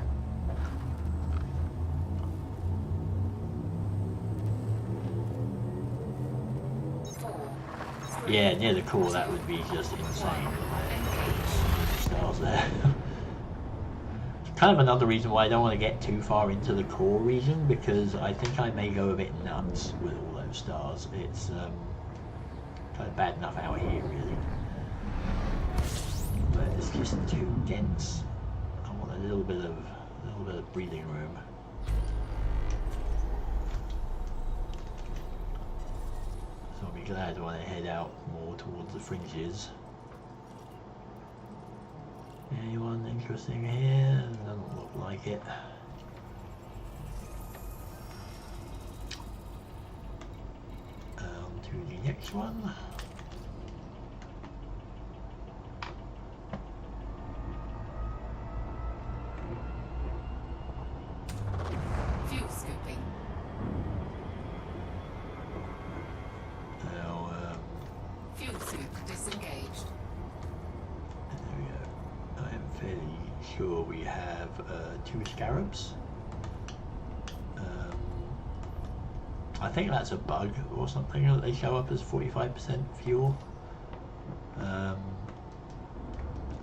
Yeah, near the core that would be just insane. Stars there. Kind of another reason why I don't want to get too far into the core region, because I think I may go a bit nuts with all those stars. It's kind of bad enough out here, really. But it's just too dense. I want a little bit of breathing room. So I'll be glad when I head out more towards the fringes. Anyone interesting here? Doesn't look like it. to the next one. Fuel scooping. Now, Fuel scoop disengaged. there we go. I am fairly sure we have 2 scarabs. I think that's a bug or something that they show up as 45% fuel. I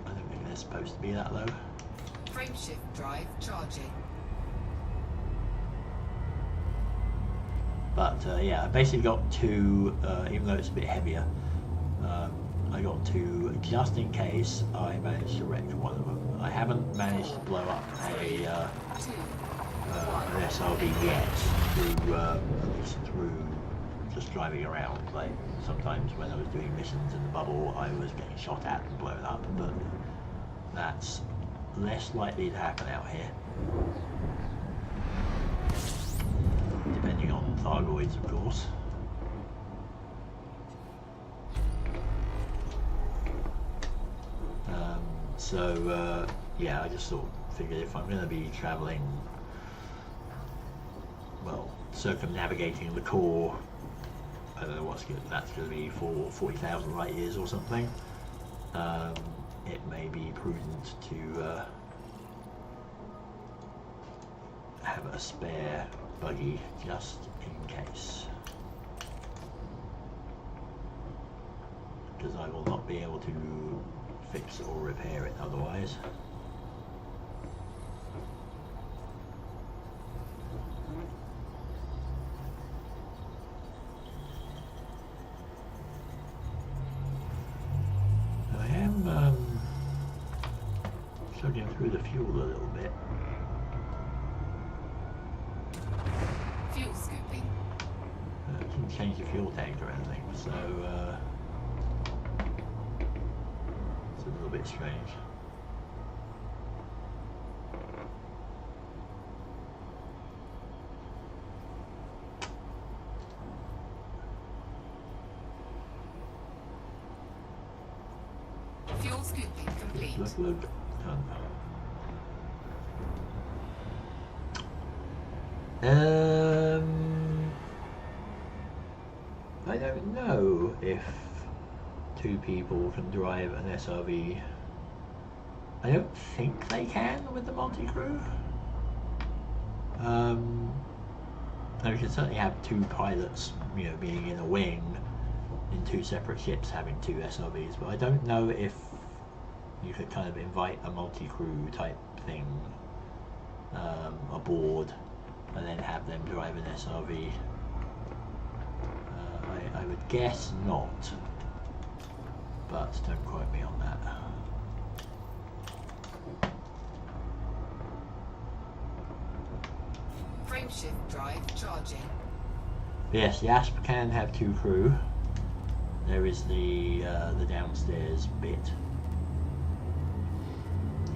don't think they're supposed to be that low. Frameshift drive charging. But yeah, I basically got 2, even though it's a bit heavier. I got 2 just in case I managed to wreck one of them. I haven't managed to blow up a 2, an SRV yet through at least through just driving around. Like sometimes when I was doing missions in the bubble, I was getting shot at and blown up, but that's less likely to happen out here. Depending on Thargoids, of course. So yeah, I just sort of figured if I'm going to be traveling, well, circumnavigating the core, I don't know what's that's going to be for 40,000 light years or something, it may be prudent to have a spare buggy just in case, because I will not be able to fix or repair it otherwise. I am chugging through the fuel a little bit. fuel scooping. Didn't change the fuel tank or anything, so it's a little bit strange. Fuel scooping complete. Look, done. I don't know if 2 people can drive an SRV. I don't think they can with the multi-crew. We can certainly have 2 pilots, you know, being in a wing in 2 separate ships having 2 SRVs, but I don't know if you could kind of invite a multi-crew type thing aboard and then have them drive an SRV. I would guess not, but don't quote me on that. Frameshift drive charging. Yes, the Asp can have 2 crew. There is the downstairs bit,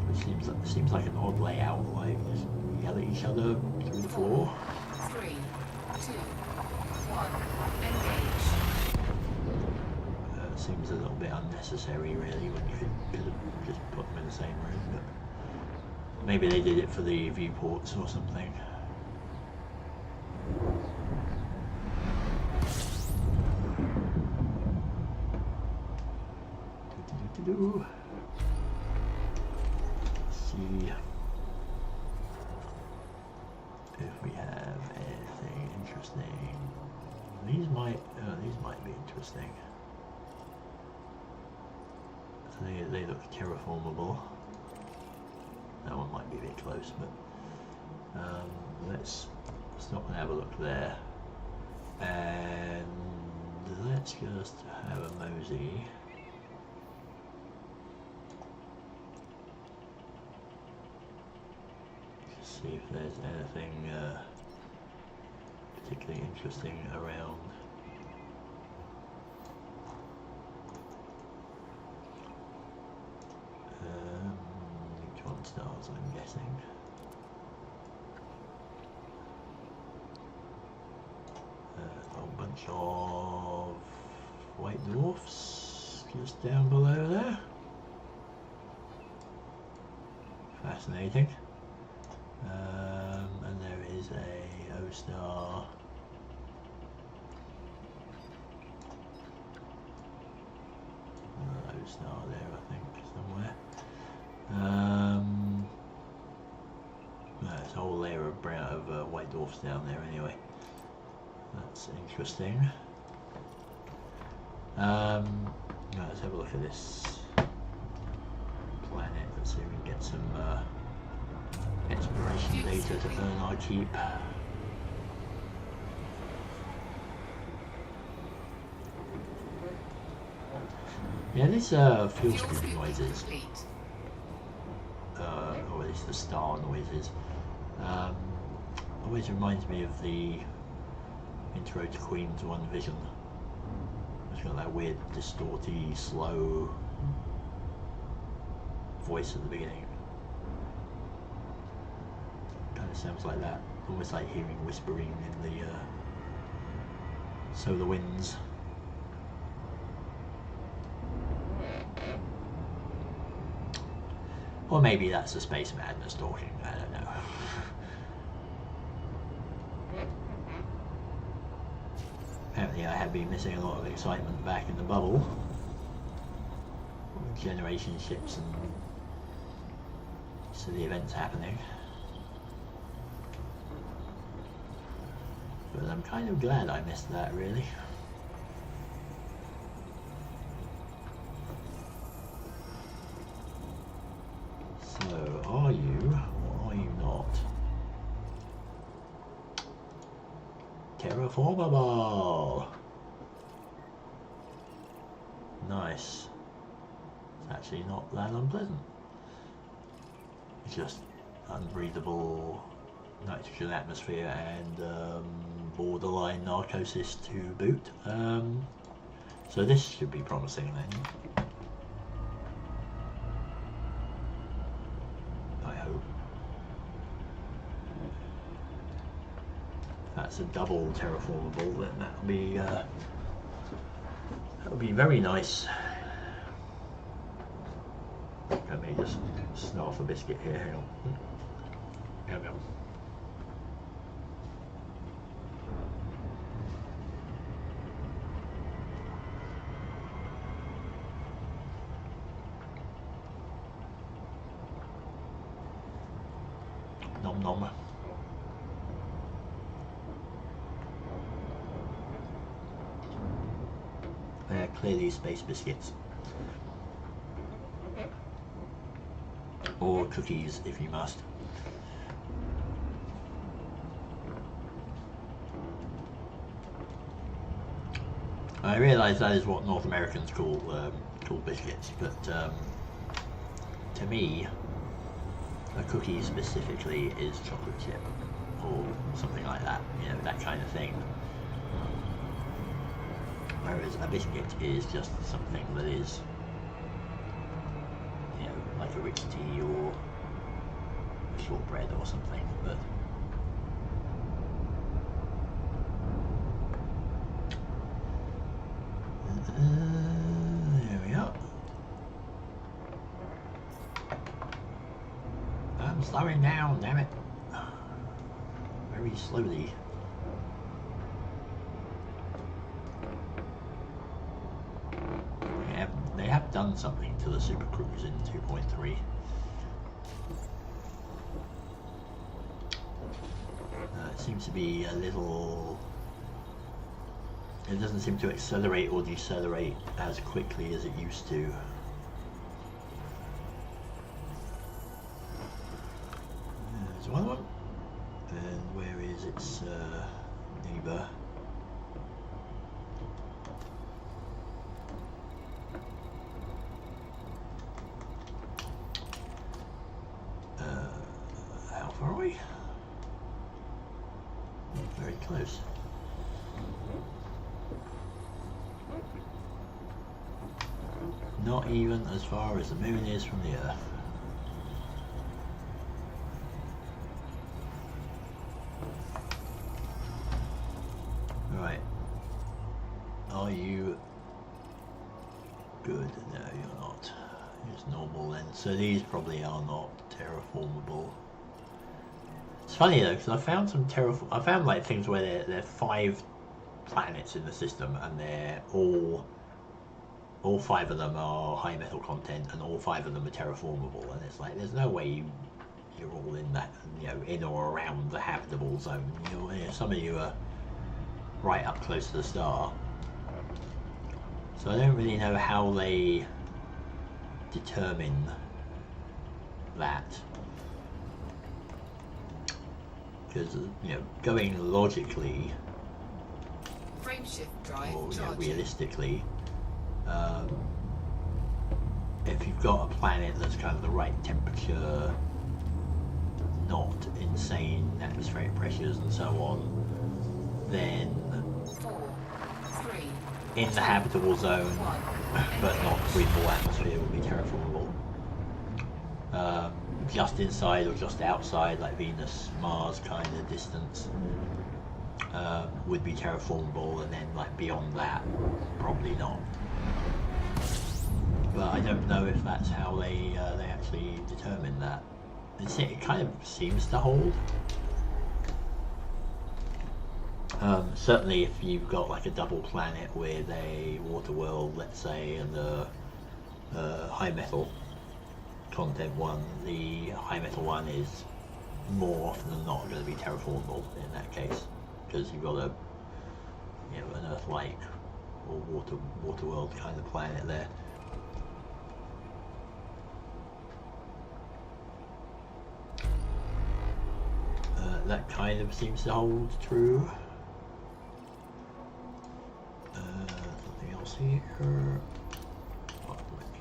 which seems like an odd layout, like just yell at each other through the floor. 3, 2, 1, engage. Seems a little bit unnecessary, really, when you could have just put them in the same room. But maybe they did it for the viewports or something. Let's see if we have anything interesting. These might be interesting. So they look terraformable. That one might be a bit close, but let's stop and have a look there. And let's just have a mosey. Just see if there's anything particularly interesting around. Neutron stars, I'm guessing. A whole bunch of white dwarfs just down below there. Fascinating. And there is a O-star. Another O-star there, I think, somewhere. There's a whole layer of white dwarfs down there anyway. That's interesting. Let's have a look at this planet. Let's see if we can get some exploration data to earn our keep. Yeah, these fuel scooping noises, or at least the star noises, always reminds me of the intro to Queen's One Vision. It's got that weird, distorty, slow voice at the beginning. Kind of sounds like that, almost like hearing whispering in the solar winds. Or maybe that's the space madness talking, I don't know. Apparently I have been missing a lot of excitement back in the bubble. Generation ships and silly events happening. But I'm kind of glad I missed that, really. So, are you, or are you not? Terraformable! Nice. It's actually not that unpleasant. It's just unbreathable nitrogen atmosphere and borderline narcosis to boot. So this should be promising then. I hope. If that's a double terraformable, then that'll be very nice. Let me just snarf a biscuit here. Hang on. There we go. Nom nom. They're clearly space biscuits. Or cookies, if you must. I realise that is what North Americans call biscuits, but to me, a cookie specifically is chocolate chip or something like that. You know, that kind of thing. Whereas a biscuit is just something that is, you know, like a rich tea or shortbread or something. But there we are. I'm slowing down, damn it. Very slowly. They have done something to the Super Cruise in 2.3. It seems to be a little... It doesn't seem to accelerate or decelerate as quickly as it used to. There's one of them. And where is its neighbour? How far away? Very close. Not even as far as the moon is from the Earth. Right, Are you good? No, you're not. It's normal then. So these probably are not terraformable. It's funny though, because I found some I found like things where there are 5 planets in the system, and they're all 5 of them are high metal content, and all 5 of them are terraformable. And it's like there's no way you're all in that, in or around the habitable zone. Some of you are right up close to the star. So I don't really know how they determine that. Because, going logically, Frameshift drive or charging. realistically, if you've got a planet that's kind of the right temperature, not insane atmospheric pressures and so on, then 4, 3, in the habitable zone, 1. but not breathable atmosphere, would be terraformable. Just inside or just outside, like Venus, Mars kind of distance, would be terraformable, and then like beyond that, probably not. But I don't know if that's how they actually determine that. It kind of seems to hold. Certainly if you've got like a double planet with a water world, let's say, and the high metal content one, the high metal one is more often than not going to be terraformable in that case, because you've got an Earth-like or water world kind of planet there. That kind of seems to hold true. Something else here.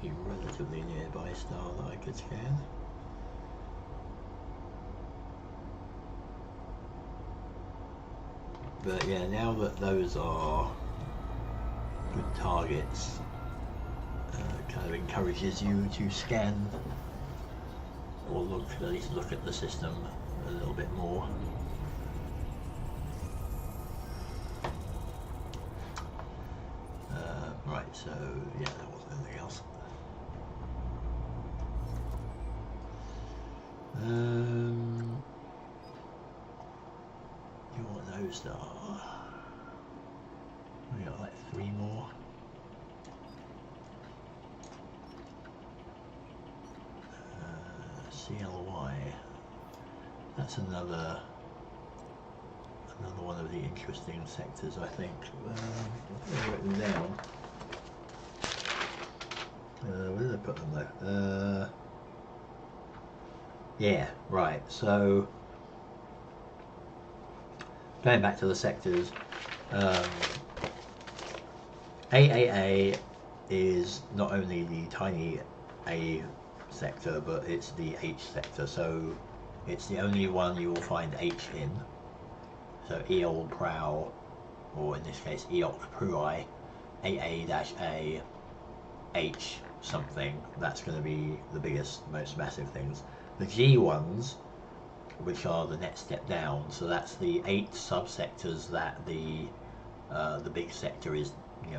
A relatively nearby star that I could scan. But yeah, now that those are good targets, kind of encourages you to scan or at least look at the system a little bit more. Right, so yeah, there wasn't anything else. Your nose star. We got like 3 more. CLY. That's another one of the interesting sectors, I think. I've written down. Where did I put them though? Yeah, right. So going back to the sectors, AAA is not only the tiny A sector, but it's the H sector. So it's the only one you will find H in. So Eol Prow, or in this case Eoc Prui, AA-A, H something, that's going to be the biggest, most massive things. The G ones, which are the next step down, so that's the 8 subsectors that the big sector is,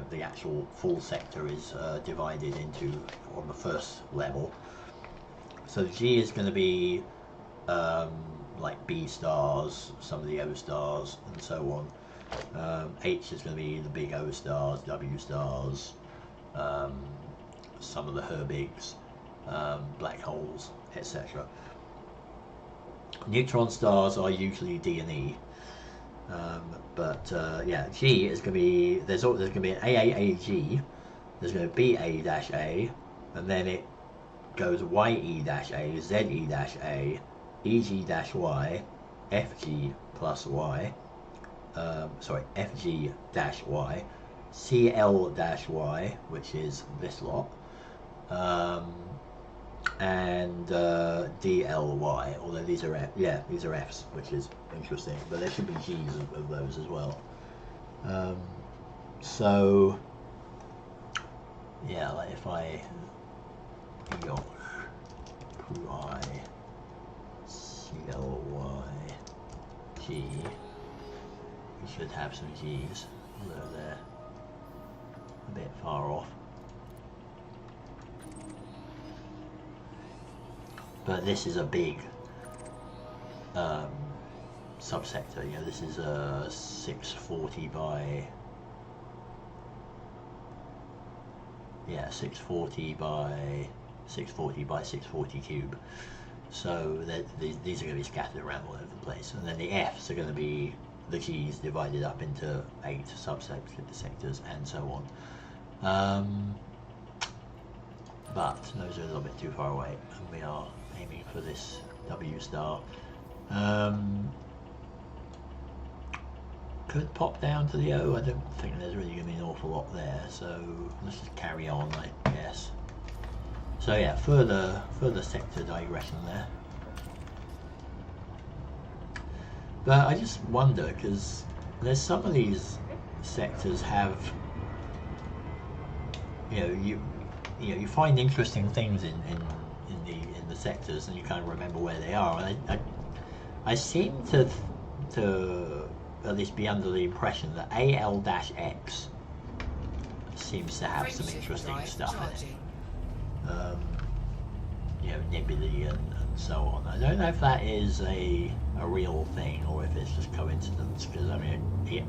the actual full sector is divided into on the first level. So G is going to be like B stars, some of the O stars, and so on. H is going to be the big O stars, W stars, some of the Herbigs, black holes, etc. Neutron stars are usually D and E, but yeah, G is going to be there's going to be an AAAG, there's going to be BA-A, and then it goes YE-A, ZE-A, EG-Y, FG plus Y, FG-Y, CL-Y, which is this lot, and DLY, although these are these are Fs, which is interesting, but there should be Gs of those as well. So yeah, like if I Eoc Prui CLY G, we should have some Gs over there. a bit far off. But this is a big subsector. You know, this is a 640 by 640 cube. So these are going to be scattered around all over the place, and then the Fs are going to be the keys divided up into 8 subsectors and so on. But those are a little bit too far away, and we are aiming for this W star. Could pop down to the O. I don't think there's really going to be an awful lot there, so let's just carry on, I guess. So yeah, further sector digression there. But I just wonder, because there's some of these sectors have, you you find interesting things in the sectors, and you kind of remember where they are. And I seem to at least be under the impression that AL-X seems to have some interesting stuff in it. Nebulae and so on. I don't know if that is a real thing or if it's just coincidence, because I mean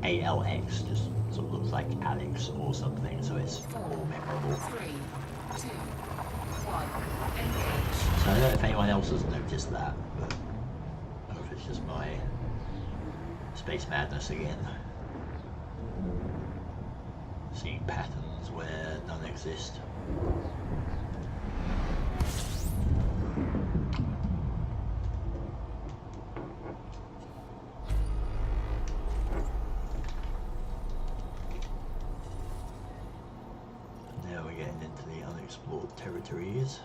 AL-X just sort of looks like Alex or something, so it's more memorable. 3, 2, 1, engage. So I don't know if anyone else has noticed that, but or if it's just my space madness again. Seeing patterns where none exist. Now we're getting into the unexplored territories.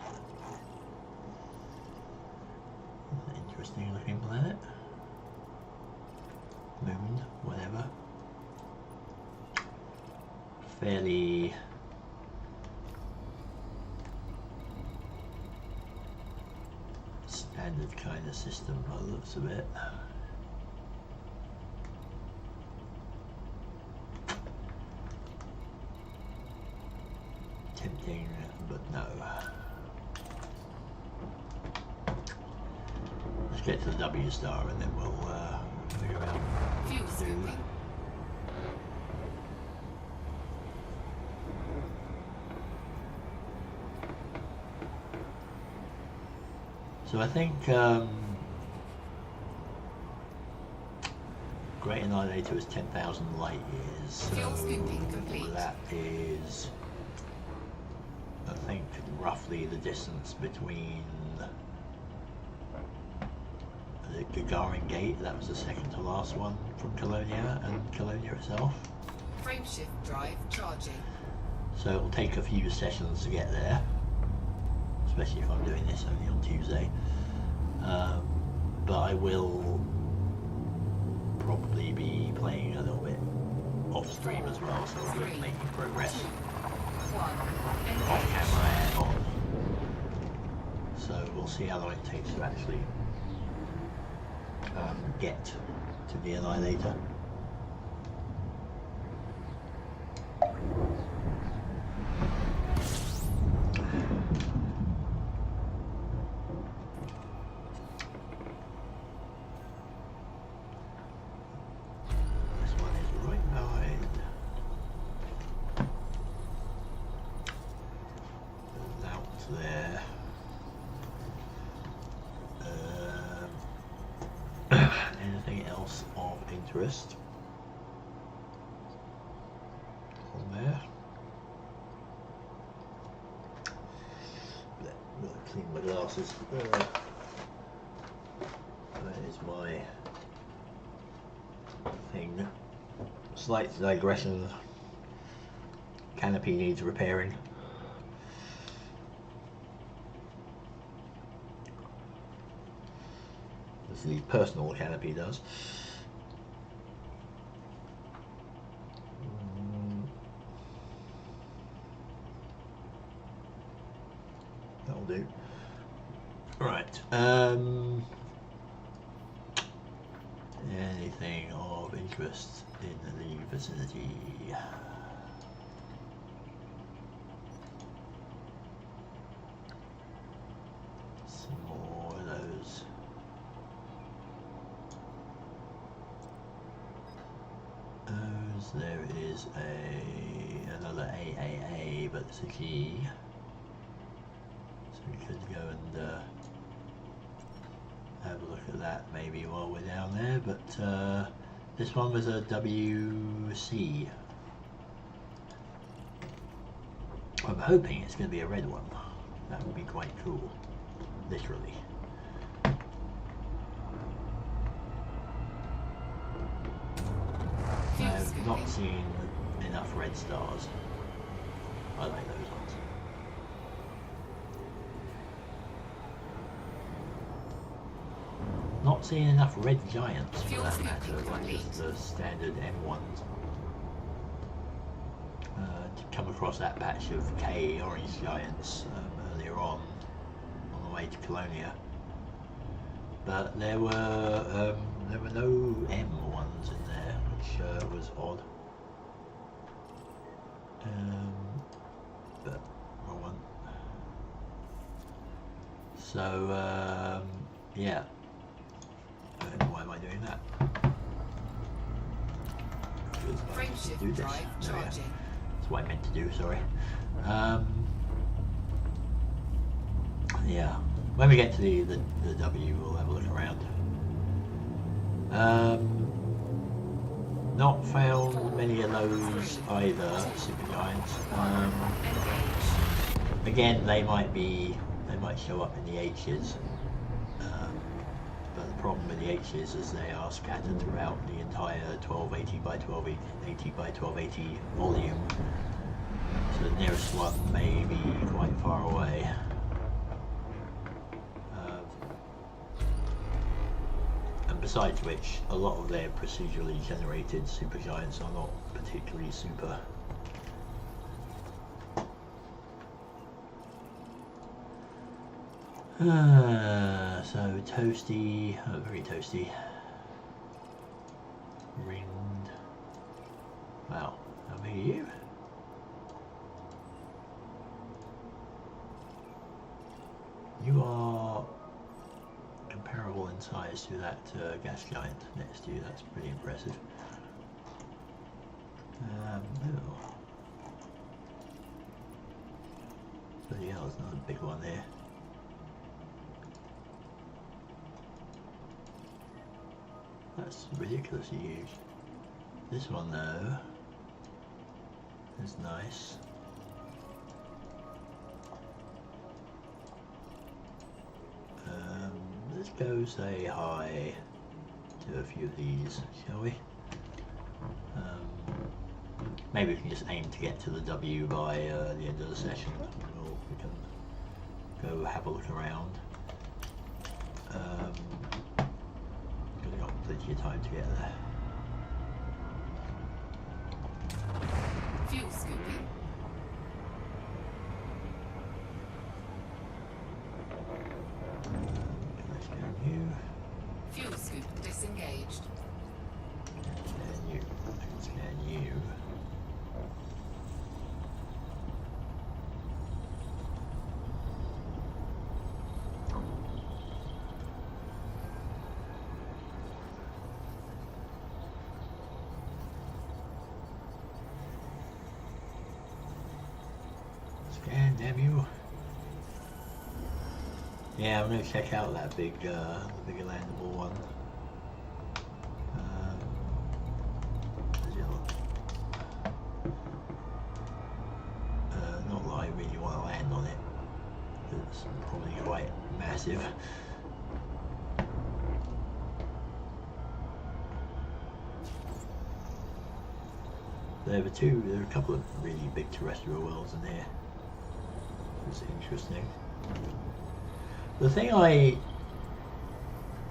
Interesting looking planet. Moon, whatever. Fairly standard kind of system by the looks of it. Tempting, but no. Let's get to the W star and then we'll figure out Fuel what to do. scooping. So I think Great Annihilator is 10,000 light years, so Fuel scooping complete. that is, I think, roughly the distance between the Gagarin Gate, that was the second to last one from Colonia, and Colonia itself. Frameshift drive charging. So it'll take a few sessions to get there, especially if I'm doing this only on Tuesday. But I will probably be playing a little bit off stream as well, so we'll be making progress 2, 1, off engage. camera and on. So we'll see how long it takes to actually get to the Annihilator. This one is right behind. There's out there. Anything else of interest on there? Gotta clean my glasses. That is my thing. Slight digression. Canopy needs repairing. The personal canopy does. That'll do. Right. Anything of interest in the vicinity? So there is another AAA, but it's a G. So we could go and have a look at that maybe while we're down there, but this one was a WC. I'm hoping it's going to be a red one. That would be quite cool, literally. I have not seen enough red stars. I like those ones. Not seeing enough red giants for that matter, like just the standard M1s. To come across that patch of K orange giants earlier on the way to Colonia, but there were no M ones in there, which was odd. But wrong one. So yeah. Why am I doing that? Frame shift drive charging. That's what I meant to do, sorry. Yeah, when we get to the W, we'll have a look around. Not found many of those either, supergiants. Again, they might show up in the H's. But the problem with the H's is they are scattered throughout the entire 1280 by 1280 by 1280 volume. So the nearest one may be quite far away. And besides which, a lot of their procedurally generated supergiants are not particularly super. So toasty, very toasty. Ringed. Wow, how big are you? You are comparable in size to that gas giant next to you. That's pretty impressive. Oh. Bloody hell, there's another big one there. That's ridiculously huge. This one though is nice. Let's go say hi to a few of these, shall we? Maybe we can just aim to get to the W by the end of the session. We can go have a look around. We've got plenty of time to get there. Fuel scooping. Let's scan you. Fuel scoop disengaged. Scan you. I can scan you. Scan, damn you. Yeah, I'm going to check out that big, the bigger landable one. Not that I really want to land on it. It's probably quite massive. There are a couple of really big terrestrial worlds in here. It's interesting. The thing I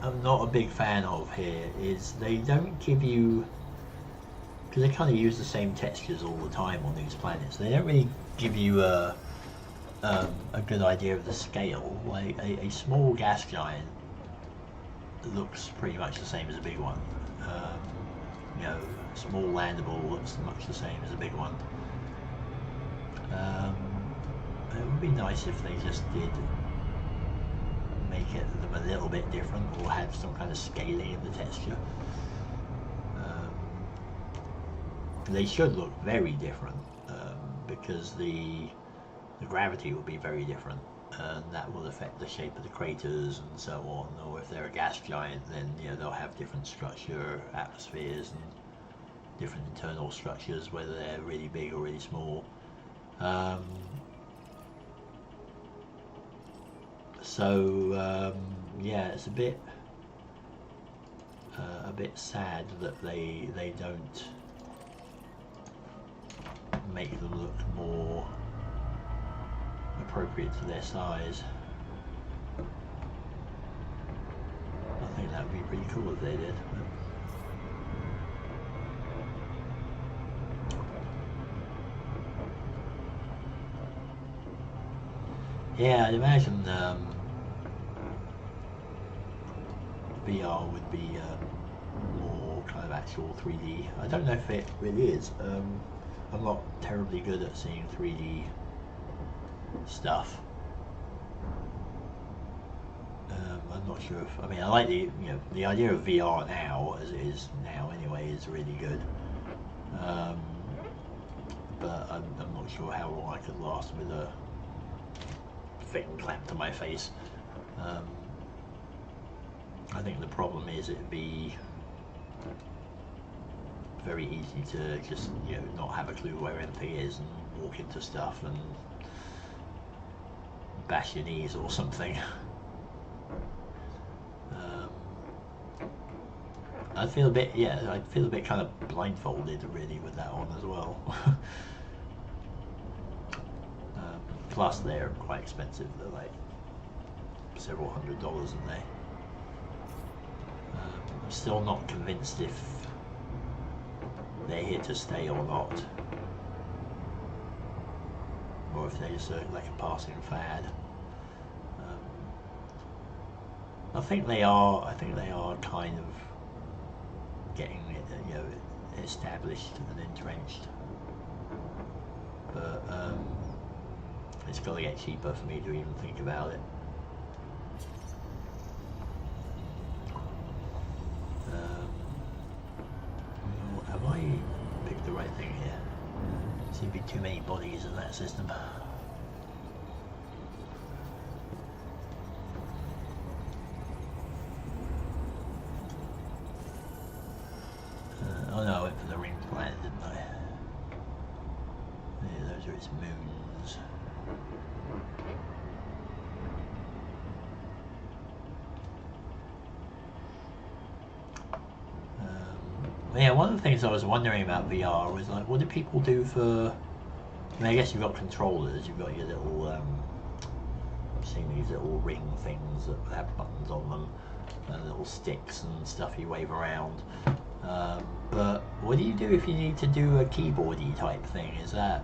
am not a big fan of here is they don't give you, because they kind of use the same textures all the time on these planets, they don't really give you a good idea of the scale. Like a small gas giant looks pretty much the same as a big one. You know, a small landable looks much the same as a big one. It would be nice if they just did make it them a little bit different, or have some kind of scaling in the texture. they should look very different, because the gravity will be very different, and that will affect the shape of the craters and so on. Or if they're a gas giant, then they'll have different structure, atmospheres, and different internal structures, whether they're really big or really small. Yeah, it's a bit sad that they don't make them look more appropriate to their size. I think that would be pretty cool if they did. Yeah, I'd imagine VR would be more kind of actual 3D. I don't know if it really is. I'm not terribly good at seeing 3D stuff. I'm not sure if, I mean, I like the idea of VR now, as it is now anyway, is really good. But I'm not sure how long I could last with a thing clamped to my face. I think the problem is it'd be very easy to just not have a clue where anything is and walk into stuff and bash your knees or something. I feel a bit kind of blindfolded really with that on as well. Plus they're quite expensive. They're like several $100s, aren't they? I'm still not convinced if they're here to stay or not, or if they're just like a passing fad. I think they are kind of getting established and entrenched, but it's got to get cheaper for me to even think about it. Have I picked the right thing here? Seem to be too many bodies in that system. Oh no, I went for the ring planet, didn't I? Yeah, those are its moons. Yeah, one of the things I was wondering about VR was like, what do people do for? I mean, I guess you've got controllers, you've got your little, I've seen these little ring things that have buttons on them, and little sticks and stuff you wave around. But what do you do if you need to do a keyboardy type thing? Is that,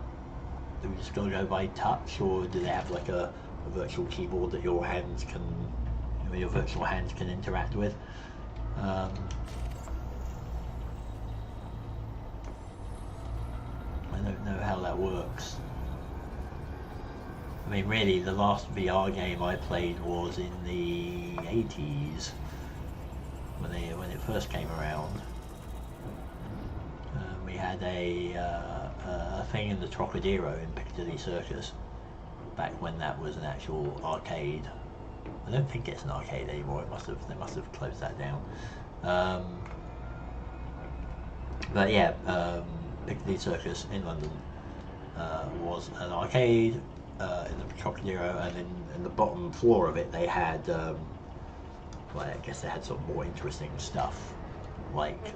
do we just gotta go by touch, or do they have like a virtual keyboard that your virtual hands can interact with? I don't know how that works. I mean, really, the last VR game I played was in the 80s, when it first came around. We had a thing in the Trocadero in Piccadilly Circus, back when that was an actual arcade. I don't think it's an arcade anymore. They must have closed that down. But yeah, Piccadilly Circus in London was an arcade in the Trocadero, and in the bottom floor of it they had, well, I guess they had sort of more interesting stuff, like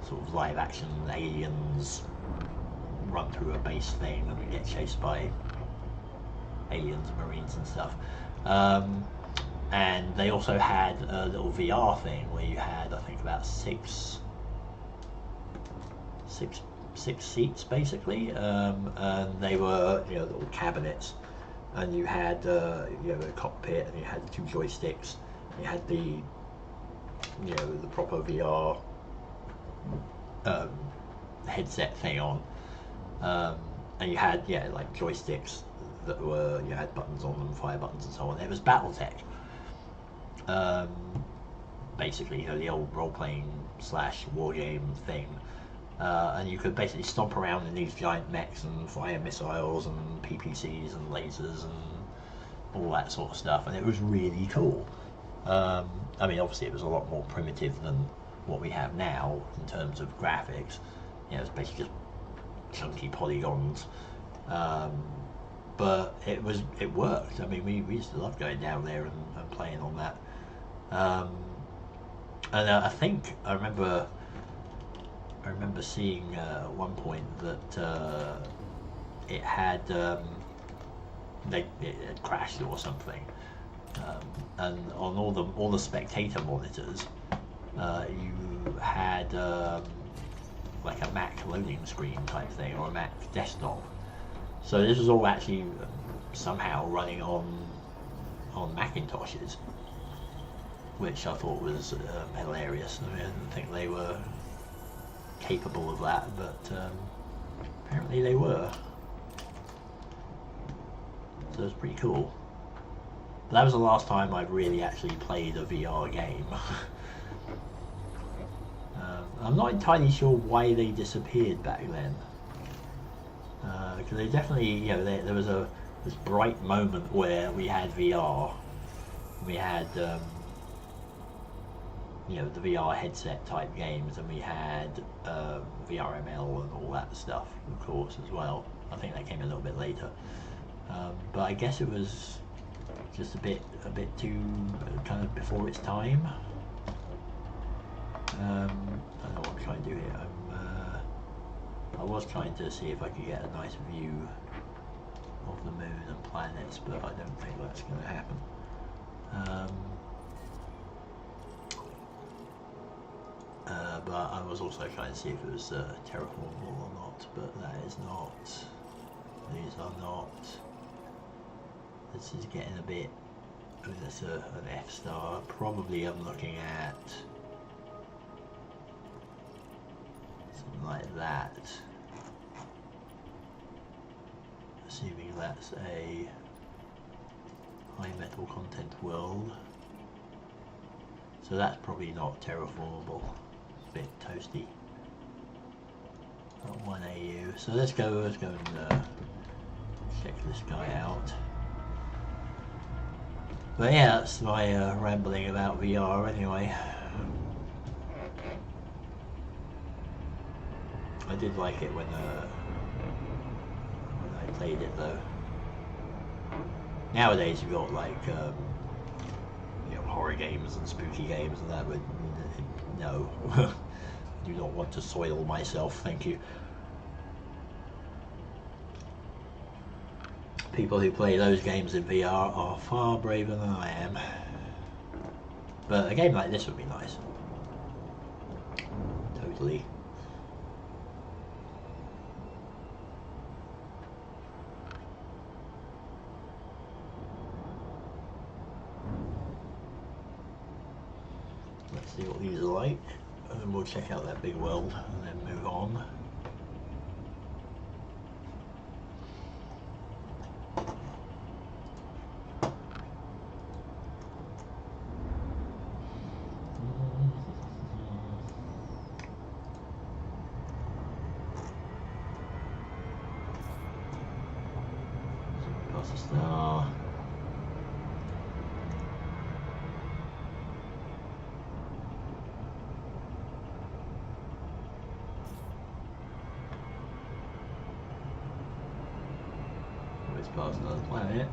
sort of live action aliens run through a base thing and get chased by aliens and marines and stuff. And they also had a little VR thing where you had, I think, about six seats basically, and they were little cabinets, and you had a cockpit, and you had 2 joysticks, and you had the proper VR headset thing on, and you had like joysticks that were, you had buttons on them, fire buttons and so on. It was BattleTech, basically, the old role-playing / war game thing. and you could basically stomp around in these giant mechs and fire missiles and PPCs and lasers and all that sort of stuff, and it was really cool. I mean, obviously it was a lot more primitive than what we have now in terms of graphics. You know, it's basically just chunky polygons, but it worked. I mean, we used to love going down there and playing on that. And I think I remember seeing at one point that it had it had crashed or something, and on all the spectator monitors, you had like a Mac loading screen type thing, or a Mac desktop. So this was all actually somehow running on Macintoshes, which I thought was hilarious. I mean, I didn't think they were capable of that, but apparently they were. So it was pretty cool. But that was the last time I've really actually played a VR game. I'm not entirely sure why they disappeared back then. Because they definitely, you know, there was this bright moment where we had VR. We had, you know, the VR headset type games, and we had VRML and all that stuff, of course, as well. I think that came a little bit later. But I guess it was just a bit too kind of before its time. I don't know what I'm trying to do here. I was trying to see if I could get a nice view of the moon and planets, but I don't think that's going to happen. But I was also trying to see if it was terraformable or not, but that is not. These are not. This is getting a bit. I mean, that's an F star. Probably I'm looking at something like that. Assuming that's a high metal content world. So that's probably not terraformable. It's a bit toasty. Not 1 AU. So let's go and check this guy out. But yeah, that's my rambling about VR anyway. I did like it when I played it though. Nowadays you've got like you know, horror games and spooky games and that, but no. I do not want to soil myself, thank you. People who play those games in VR are far braver than I am. But a game like this would be nice. Totally. Let's see what these are like, and then we'll check out that big world and then move on. Past the star. It's past another planet.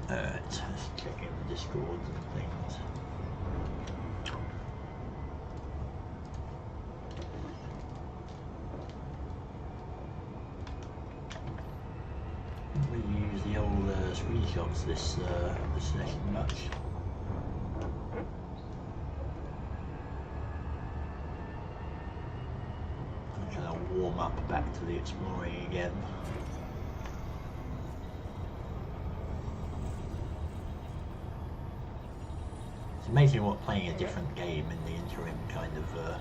Let's check in the Discords and things. We use the old screenshots this session much. I'm kind of warm up back to the exploring again. It's amazing what playing a different game in the interim kind of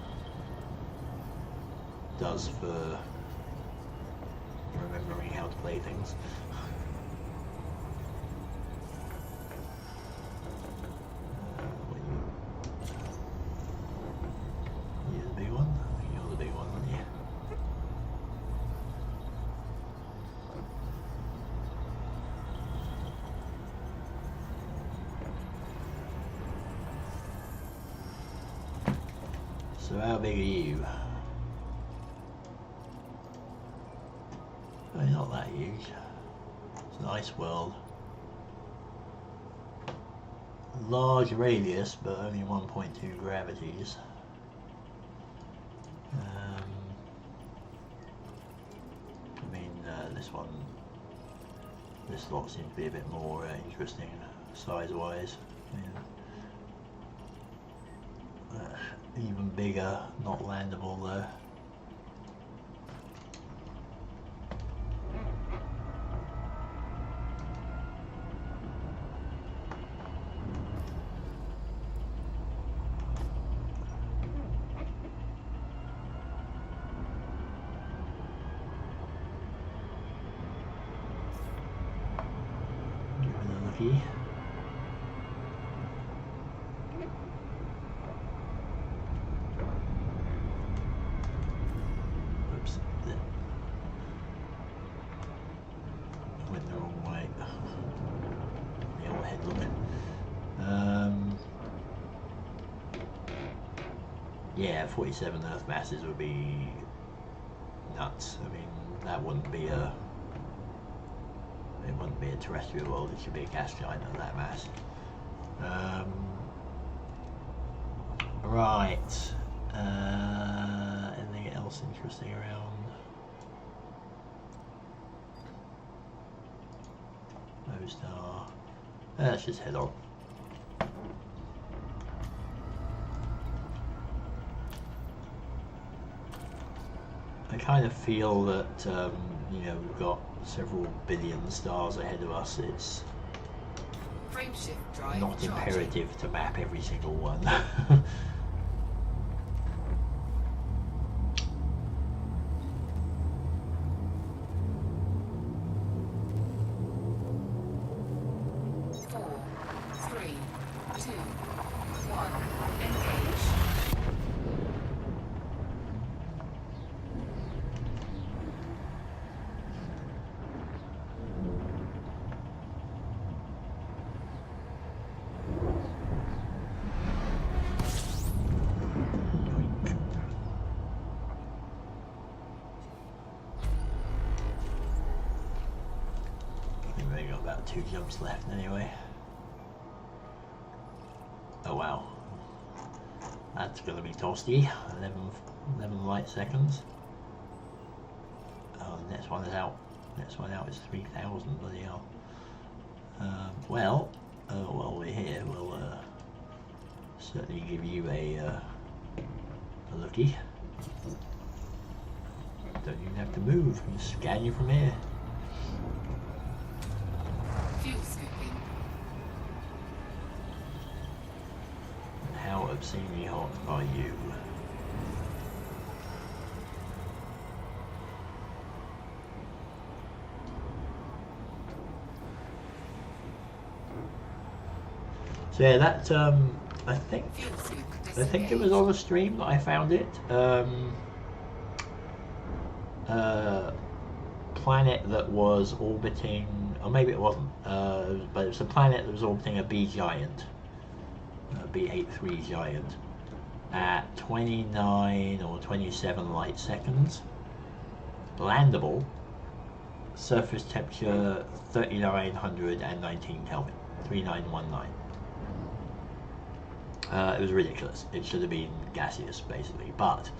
does for remembering how to play things. You're the big one? You're the big one, aren't you? So how big are you? Oh, not that huge. It's a nice world. Large radius, but only 1.2 gravities. I mean, this lot seems to be a bit more interesting size-wise. Even bigger, not landable though. Give it a looky. Oops. Went the wrong way. The old head looking. Yeah, 47 Earth masses would be nuts. I mean, that wouldn't be a terrestrial world. It should be a gas giant of that mass. Right. Anything else interesting around? No star. Let's just head on. I kind of feel that you know, we've got several billion stars ahead of us. It's Frameshift drive not charging. imperative to map every single one. Four, three, two, one. Engage. We've only got about 2 jumps left anyway. Oh wow. That's going to be toasty. 11 light seconds. Oh, the next one is out. Next one out is 3,000, bloody hell. Well, while we're here, we'll certainly give you a looky. Don't even have to move, we can scan you from here. Fuel scooping. How obscenely hot are you? So yeah, that I think Fuel scoop it was on the stream that I found it. Planet that was orbiting, or maybe it wasn't, but it was a planet that was orbiting a B giant, a B83 giant, at 29 or 27 light seconds. Landable. Surface temperature 3919 Kelvin, 3919. It was ridiculous. It should have been gaseous, basically. But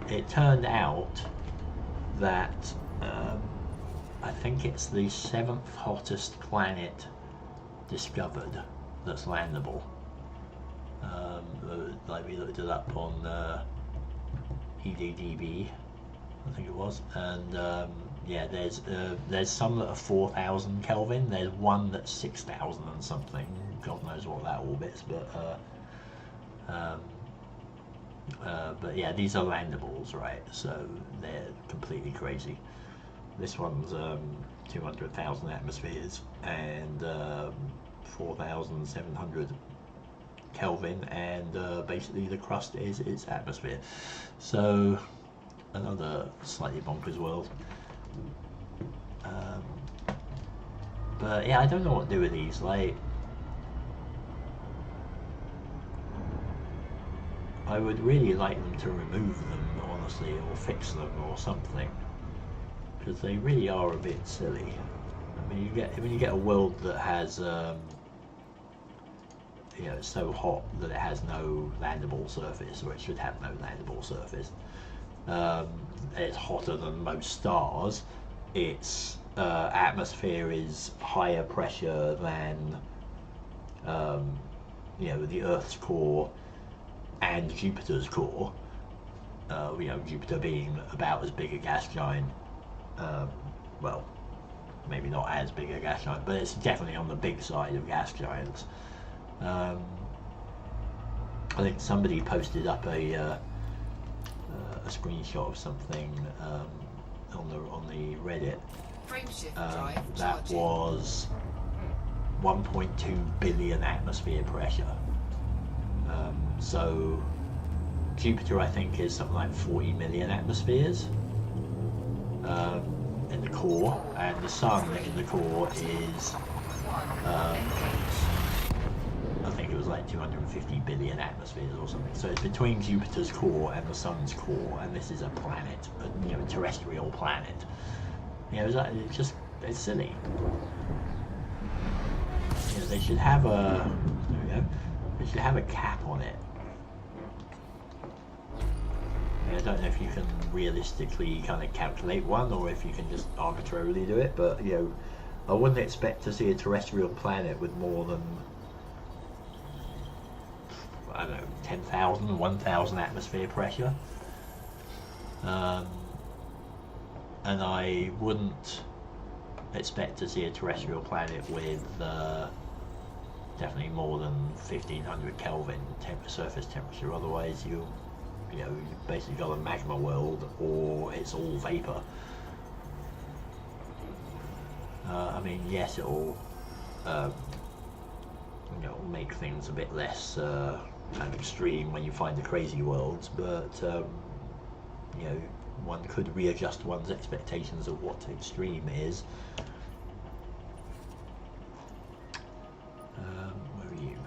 it turned out that I think it's the 7th hottest planet discovered that's landable. Like we looked it up on EDDB, I think it was, and yeah, there's some that are 4,000 Kelvin. There's one that's 6,000 and something. God knows what that orbits, but yeah, these are landables, right? So they're completely crazy. This one's 200,000 atmospheres and 4,700 Kelvin, and basically the crust is its atmosphere. So another slightly bonkers world. But yeah, I don't know what to do with these. Like, I would really like them to remove them, honestly, or fix them or something, because they really are a bit silly. I mean, when you get a world that has, you know, it's so hot that it has no landable surface, or it should have no landable surface. It's hotter than most stars. Its atmosphere is higher pressure than, you know, the Earth's core and Jupiter's core. You know, Jupiter being about as big a gas giant. Well, maybe not as big a gas giant, but it's definitely on the big side of gas giants. I think somebody posted up a screenshot of something on the Reddit. Frameshift drive That charging. was 1.2 billion atmosphere pressure. So Jupiter, I think, is something like 40 million atmospheres in the core, and the Sun in the core is, I think it was like 250 billion atmospheres or something. So it's between Jupiter's core and the Sun's core, and this is a planet, you know, a terrestrial planet. You know, it's silly. You know, they should have a, there we go, they should have a cap on it. I don't know if you can realistically kind of calculate one, or if you can just arbitrarily do it, but you know, I wouldn't expect to see a terrestrial planet with more than, I don't know, 10,000, 1,000 atmosphere pressure. And I wouldn't expect to see a terrestrial planet with definitely more than 1,500 Kelvin surface temperature. Otherwise, you basically got a magma world, or it's all vapor. I mean, yes, it'll you know, make things a bit less kind of extreme when you find the crazy worlds, but you know, one could readjust one's expectations of what extreme is. Where are you?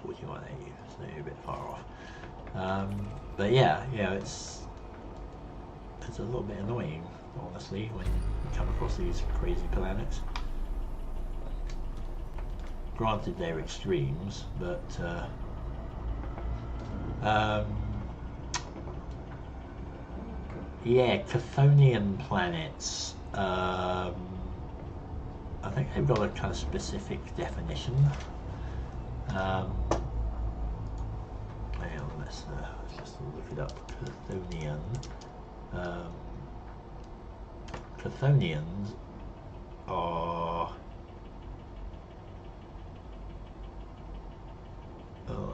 4180, so you're a bit far off. But yeah, it's a little bit annoying, honestly, when you come across these crazy planets. Granted, they're extremes, but yeah, Chthonian planets, I think they've got a kind of specific definition. Hang on, let's just look it up. Chthonian. Chthonians are,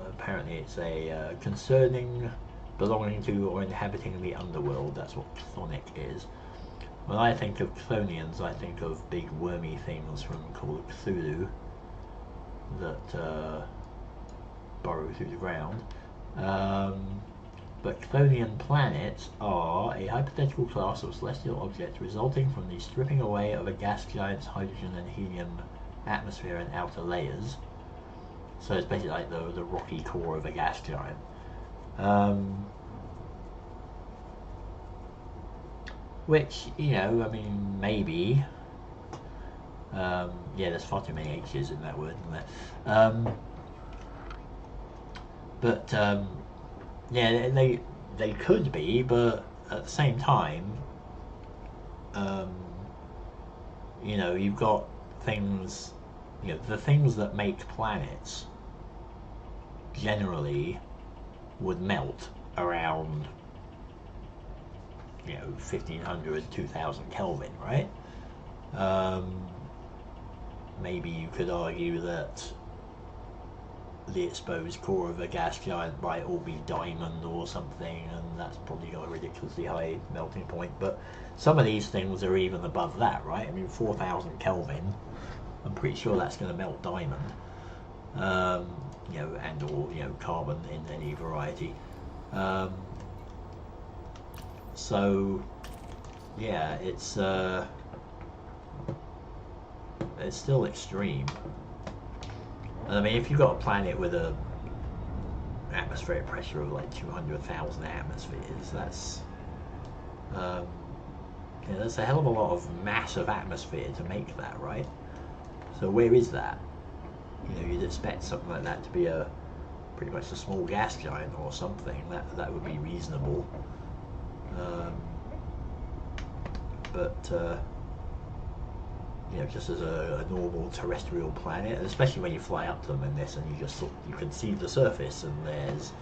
apparently it's a concerning, belonging to, or inhabiting the underworld. That's what chthonic is. When I think of Chthonians, I think of big wormy things from Call of Cthulhu that burrow through the ground. But Chthonian planets are a hypothetical class of celestial objects resulting from the stripping away of a gas giant's hydrogen and helium atmosphere and outer layers. So it's basically like the rocky core of a gas giant. Which, you know, I mean, maybe. Yeah, there's far too many H's in that word, isn't there? But yeah, they could be, but at the same time, you know, you've got things, you know, the things that make planets generally would melt around, you know, 1,500, 2,000 Kelvin, right? Maybe you could argue that, the exposed core of a gas giant might all be diamond or something, and that's probably got a ridiculously high melting point. But some of these things are even above that, right? I mean, 4,000 Kelvin, I'm pretty sure that's going to melt diamond, you know, and or, you know, carbon in any variety. So yeah, it's still extreme. And I mean, if you've got a planet with a atmospheric pressure of like 200,000 atmospheres, that's yeah, that's a hell of a lot of mass of atmosphere to make that, right? So where is that? You know, you'd expect something like that to be a pretty much a small gas giant or something. That would be reasonable. But you know, just as a normal terrestrial planet, and especially when you fly up to them in this, and you can see the surface, and there's,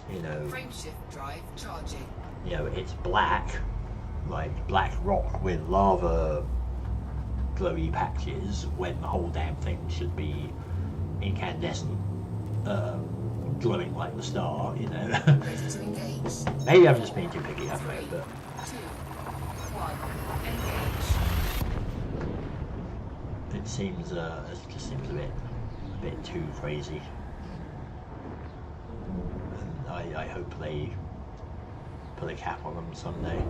you know, Frameshift drive charging. you know, it's black, like black rock with lava glowy patches, when the whole damn thing should be incandescent, glowing like the star, you know. Ready to engage. Maybe I'm just being too picky, I don't know, but 2, 1, engage. it seems it just seems a bit too crazy, and I hope they put a cap on them someday.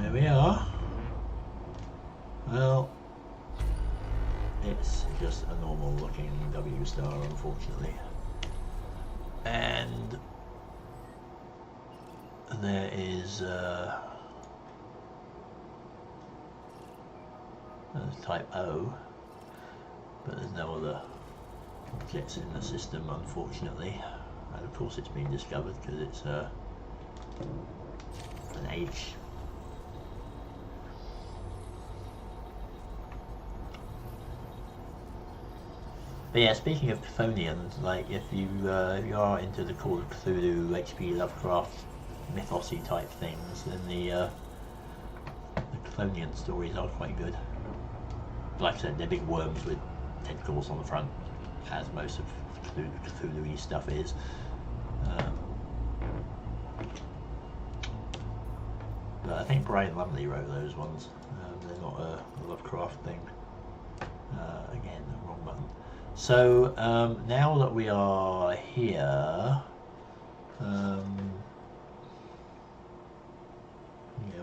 There we are. Well, it's just a normal looking W star, unfortunately, and there is type O, but there's no other objects in the system, unfortunately, and of course it's been discovered because it's an H. But yeah, speaking of Chthonians, like if you are into the Call of Cthulhu, H.P. Lovecraft mythosy type things, then the Chthonian stories are quite good. Like I said, they're big worms with tentacles on the front, as most of Cthulhu-y stuff is. But I think Brian Lumley wrote those ones. They're not a Lovecraft thing. Again, the wrong button. So now that we are here, yeah,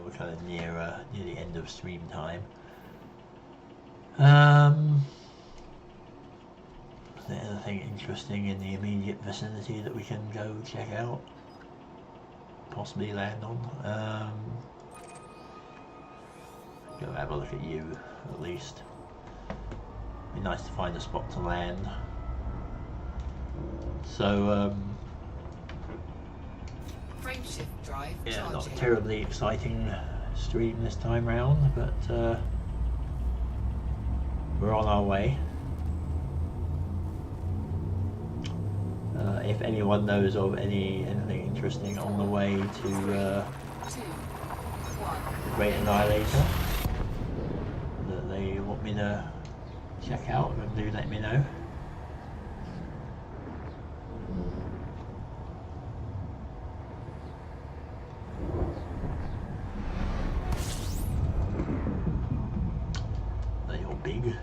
we're kind of near the end of stream time. Is there anything interesting in the immediate vicinity that we can go check out? Possibly land on? Go have a look at you, at least. Be nice to find a spot to land. So, Frameshift drive yeah, not a charging. terribly exciting stream this time round, but we're on our way. If anyone knows of anything interesting on the way to 2, 1. the Great Annihilator that they want me to check out, then do let me know. They all big.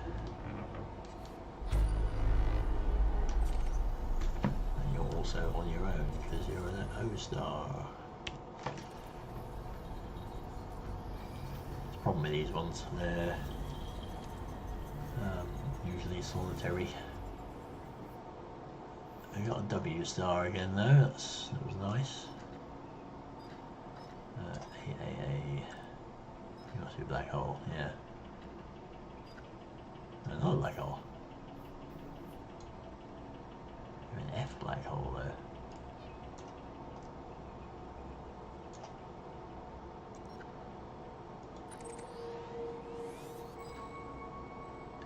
And you're also on your own because you're an O-star. The problem with these ones, they're usually solitary. I got a W star again though, that was nice. AAA, you must be a black hole, yeah. No, not a black hole. You're an F black hole though.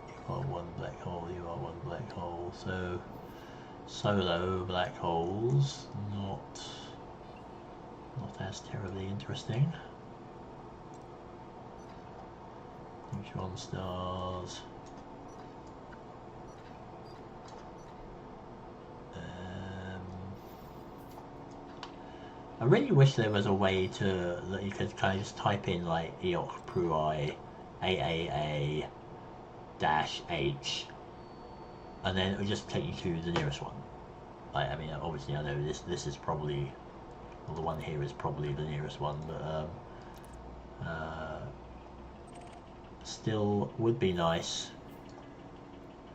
You are one black hole, you are one black hole, so solo black holes, not as terribly interesting. Neutron stars, I really wish there was a way that you could kind of just type in like Eok Pruai AAA -H, and then it would just take you to the nearest one. Like, I mean, obviously I know this is probably, well, the one here is probably the nearest one, but still would be nice,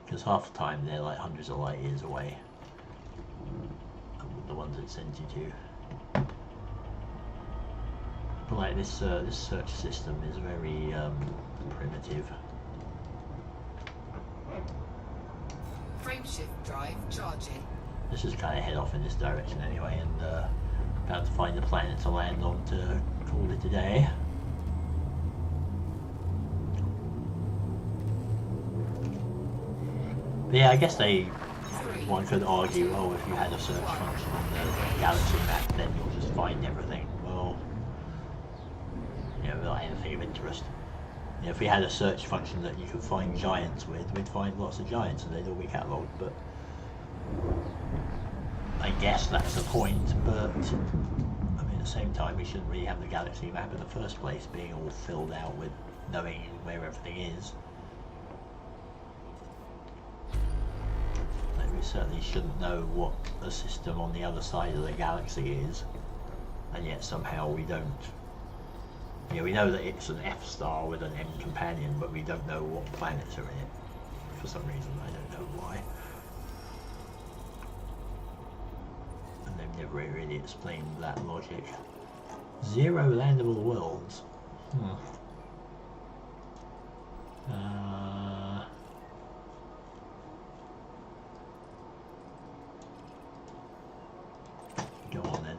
because half the time they're like hundreds of light years away, the ones it sends you to. But like this search system is very primitive. Frameshift drive charging. Let's just kind of head off in this direction anyway, and about to find the planet to land on to call it a day. But yeah, I guess one could argue, oh, if you had a search function on the galaxy map, then you'll just find everything. Well, you know, not anything of interest. You know, if we had a search function that you could find giants with, we'd find lots of giants and they'd all be catalogued, but I guess that's the point. But I mean, at the same time, we shouldn't really have the galaxy map in the first place being all filled out with knowing where everything is. Like, we certainly shouldn't know what the system on the other side of the galaxy is, and yet somehow we don't. Yeah, we know that it's an F star with an M companion, but we don't know what planets are in it. For some reason, I don't know why. And they've never really explained that logic. 0 landable worlds. Go on then.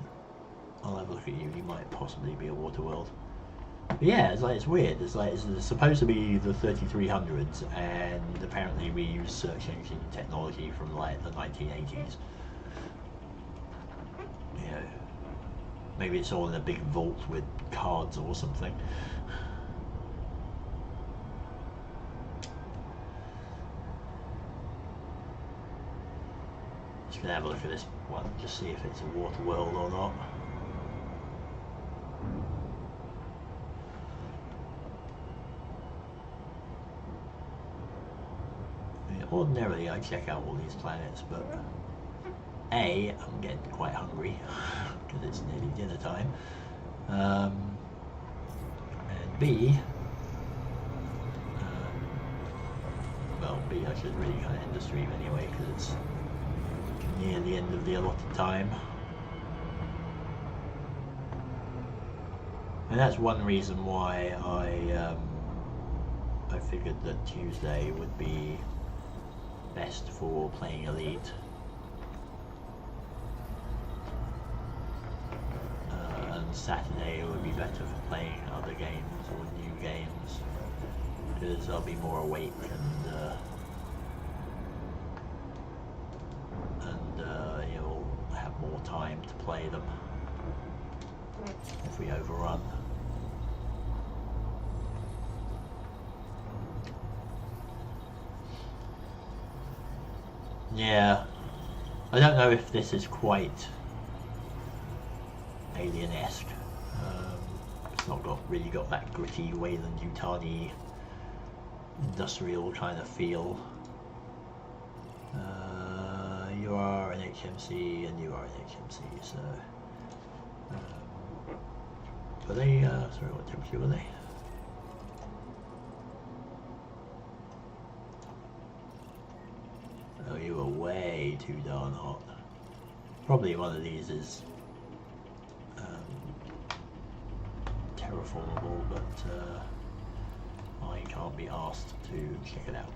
I'll have a look at you. You might possibly be a water world. But yeah, it's weird. It's supposed to be the 3300s, and apparently we use search engine technology from like the 1980s. You know, maybe it's all in a big vault with cards or something. Just gonna have a look at this one, just see if it's a water world or not. Ordinarily I check out all these planets, but A, I'm getting quite hungry because it's nearly dinner time, and B, well, B, I should really kind of end the stream anyway because it's near the end of the allotted time. And that's one reason why I figured that Tuesday would be best for playing Elite. And Saturday would be better for playing other games or new games, because I'll be more awake and you'll have more time to play them if we overrun. Yeah, I don't know if this is quite Alien-esque. It's not really got that gritty Wayland-Yutani industrial kind of feel. You are an HMC and you are an HMC, so... were they, sorry, what temperature were they? Oh, you were way too darn hot. Probably one of these is terraformable, but I can't be asked to check it out.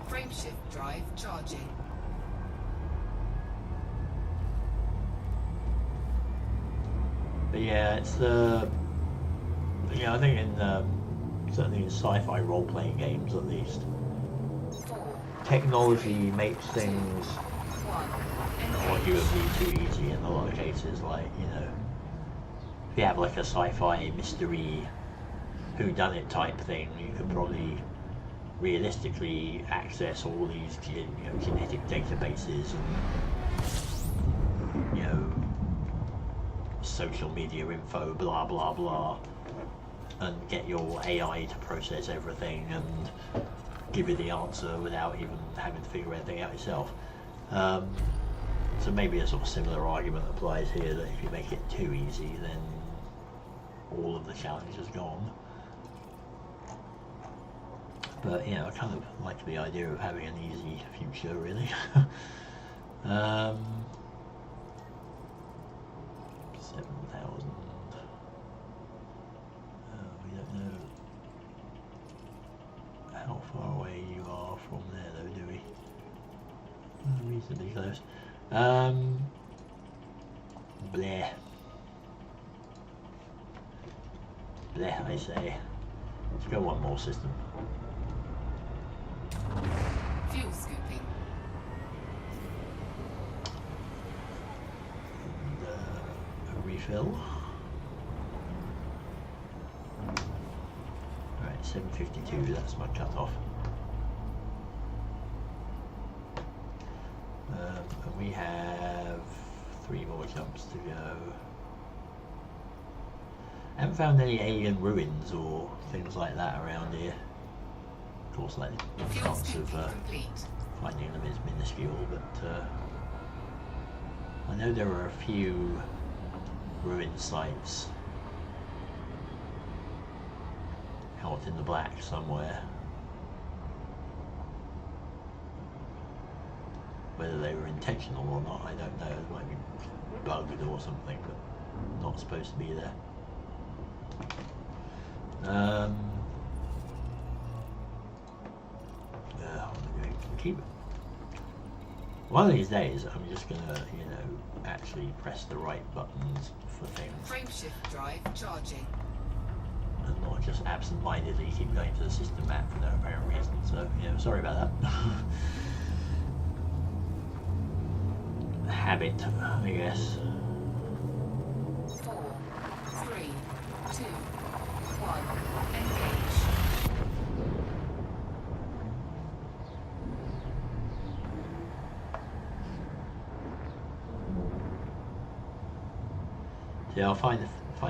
Frameshift drive charging. But yeah, it's yeah, I think in certainly in sci-fi role-playing games at least, technology makes things arguably too easy in a lot of cases. Like, you know, if you have like a sci-fi mystery whodunit type thing, you could probably realistically access all these genetic databases and social media info, blah blah blah, and get your AI to process everything and give you the answer without even having to figure anything out yourself. So maybe a sort of similar argument applies here, that if you make it too easy, then all of the challenge is gone. But I kind of like the idea of having an easy future, really. 7,000. We don't know how far away you are from there, though, do we? Reasonably close. Bleh. Bleh, I say. Let's go one more system. Fuel scooping. And, a refill. Alright, 752, that's my cut-off. And we have 3 more jumps to go. I haven't found any alien ruins or things like that around here. Of course, like the chance of finding them is minuscule, but I know there are a few ruin sites out in the black somewhere. Whether they were intentional or not, I don't know. It might be bugged or something, but not supposed to be there. Keep it. One of these days, I'm just gonna, actually press the right buttons for things, Frameshift drive charging. and not just absent-mindedly keep going to the system map for no apparent reason. So, sorry about that. Habit, I guess. 4, 3, 2, 1. Engage. Yeah, I'll find a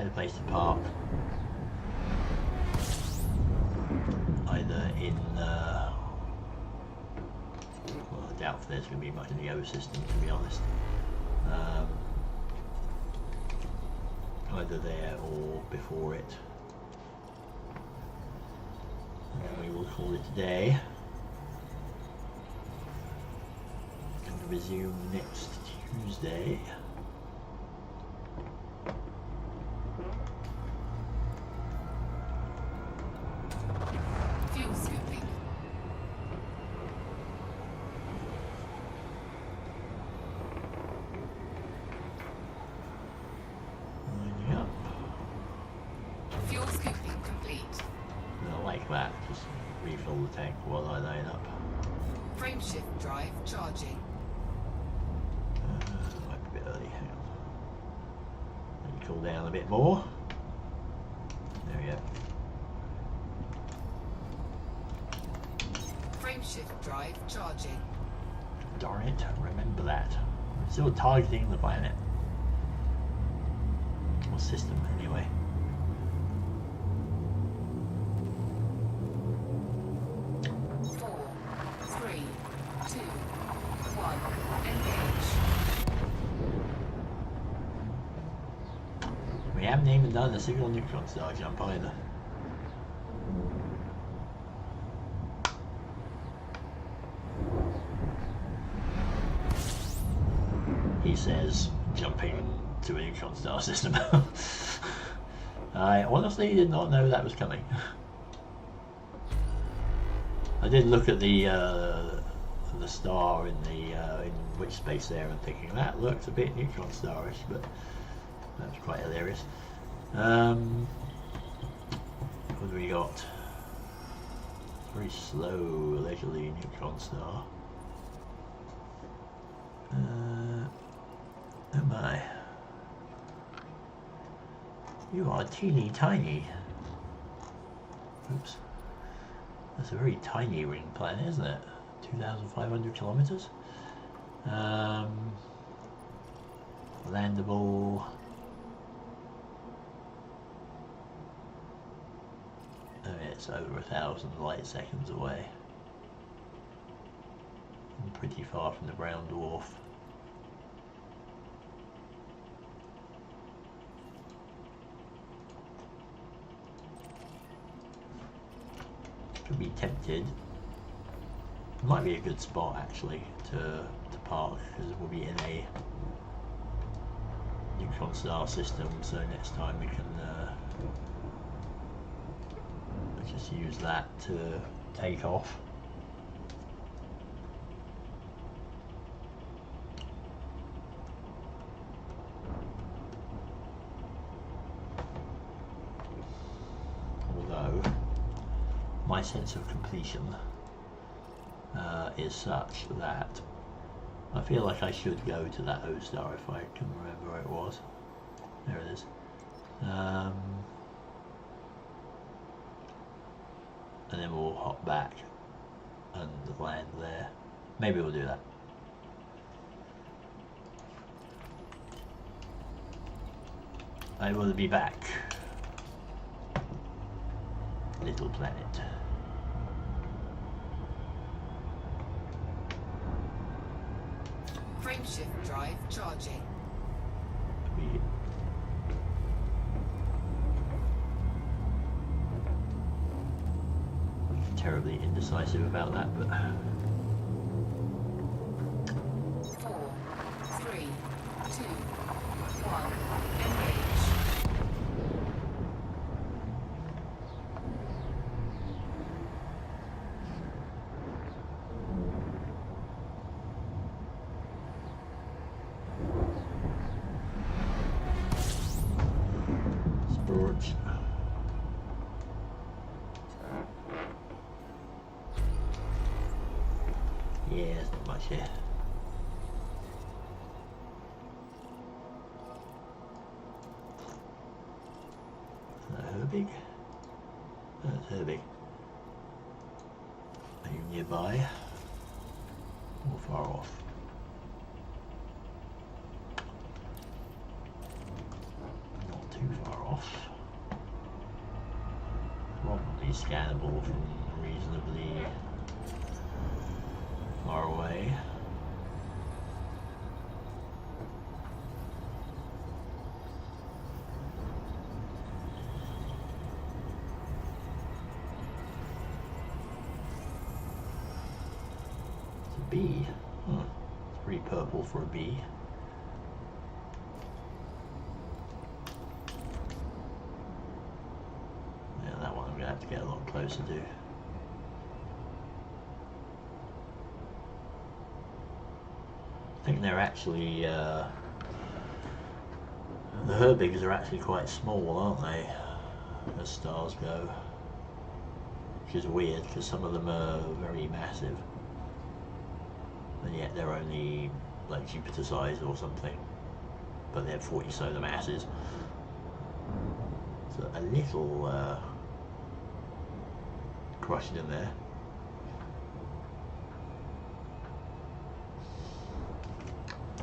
place to park. Either in, well, I doubt if there's going to be much in the O system, to be honest. Either there or before it. And we will call it a day. And resume next Tuesday. Fuel scooping. Lining up. Fuel scooping complete. I like that. Just refill the tank while I line up. Frameshift drive charging. Might be a bit early. Hang on. Let me cool down a bit more. There we go. Frameshift drive charging. Darn it, remember that. I'm still targeting the planet. Or system, anyway. We haven't even done a single neutron star jump either. He says, jumping to a neutron star system. I honestly did not know that was coming. I did look at the star in the in which space there and thinking that looks a bit neutron starish, but that's quite hilarious. What do we got? Very slow, leisurely neutron star. Oh my. You are teeny tiny. Oops. That's a very tiny ring planet, isn't it? 2,500 kilometers. Landable. I mean, it's over 1,000 light seconds away. And pretty far from the brown dwarf. Could be tempted. Might be a good spot actually to park, because we'll be in a neutron star system, so next time we can just use that to take off. Although my sense of completion is such that I feel like I should go to that O star if I can remember where it was. There it is. And then we'll hop back and land there. Maybe we'll do that. I will be back. Little planet. Frameshift drive charging. We terribly indecisive about that, but 4, 3, 2, 1. Engage. sports. Yeah, there's not much here. Herbig? That's Herbig. Are you nearby? Or far off? Not too far off. Probably scannable from reasonably far away. It's a bee. Huh. It's pretty purple for a bee. Yeah, that one I'm gonna have to get a lot closer to. I think they're actually, the Herbigs are actually quite small, aren't they, as stars go? Which is weird, because some of them are very massive, and yet they're only like Jupiter size or something, but they're 40 solar masses. So a little crushed in there.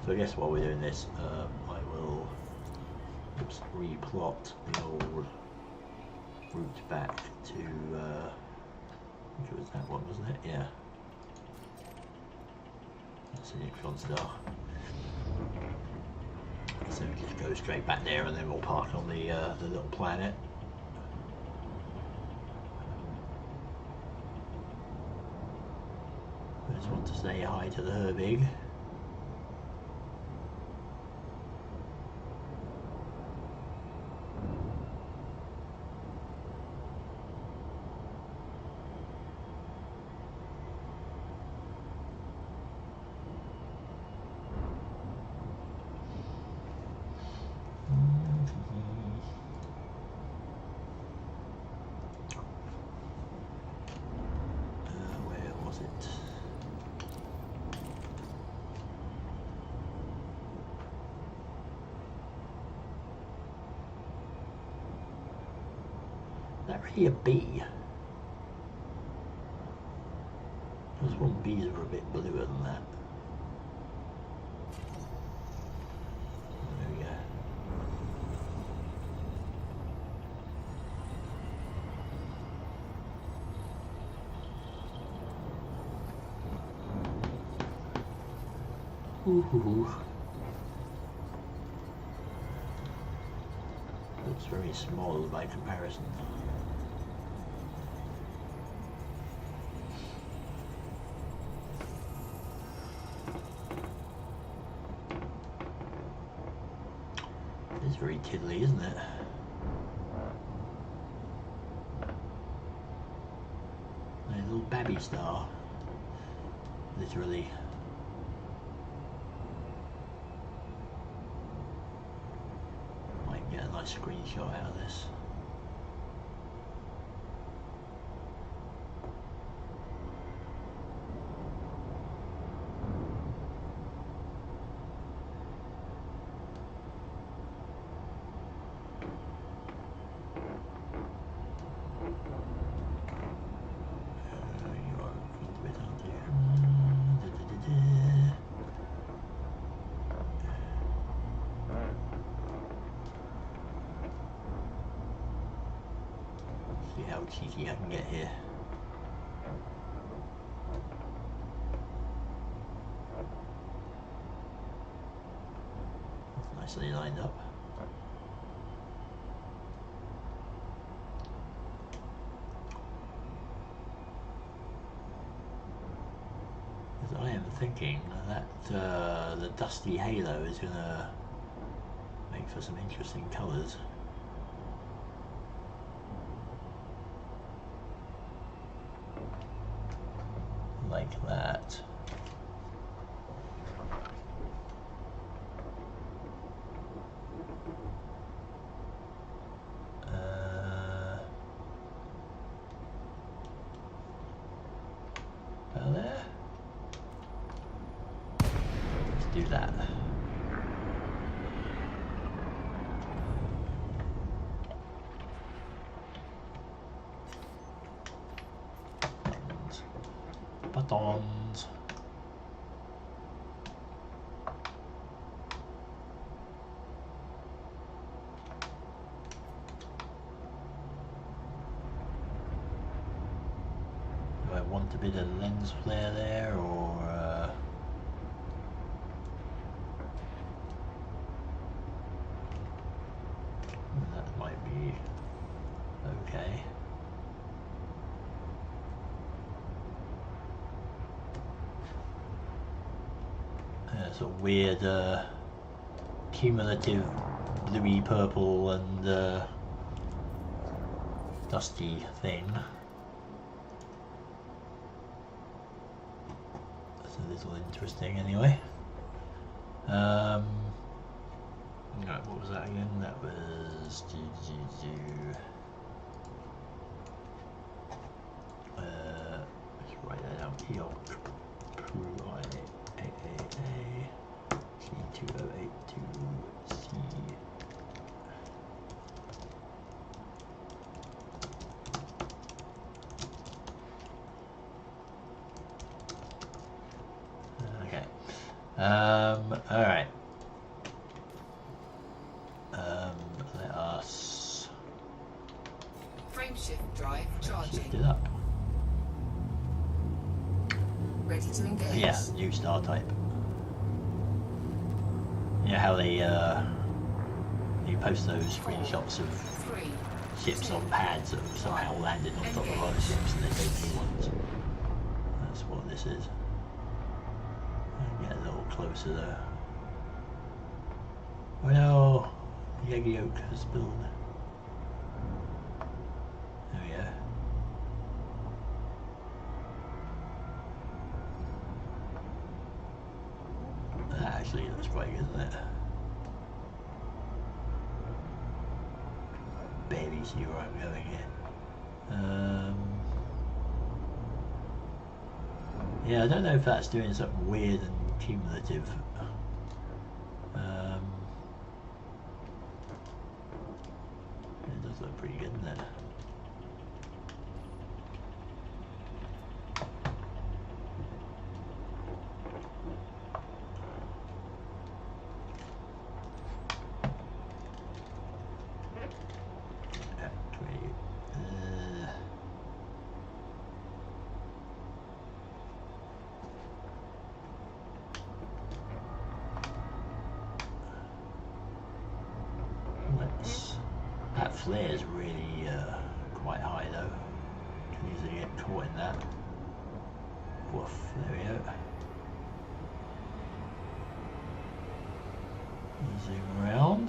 So I guess while we're doing this, I will replot the old route back to, I think it was that one, wasn't it? Yeah. That's a neutron star. So we just go straight back there and then we'll park on the little planet. I just want to say hi to the Herbig. Where was it? Is that really a bee? Those one B's were a bit bluer than that. There we go. Ooh. Looks very small by comparison. It's very tiddly, isn't it? A little babby star, literally. Might get a nice screenshot out of this. See how cheeky I can get here. That's nicely lined up. As I am thinking that the dusty halo is going to make for some interesting colours. Like that. There. Let's do that. Buttons. Do I want a bit of lens flare there, or that might be okay. Sort of weird cumulative bluey purple and dusty thing. That's a little interesting anyway. Right, what was that again? That was let's write that down. Eoc C2082C. Okay. All right. Let us Frameshift drive charging. shift it up. Ready to engage. Yeah, new star type. You know how they post those screenshots of 3, ships on pads that have somehow landed on top of other ships and they take new ones. That's what this is. I'll get a little closer though. Oh no! The egg yolk has spilled. There we go. That actually looks quite good, doesn't it? Barely see where I'm going here. Yeah, I don't know if that's doing something weird and cumulative. It does look pretty good, doesn't it? flare is really quite high though. Can easily get caught in that. Woof, there we go. Zoom around.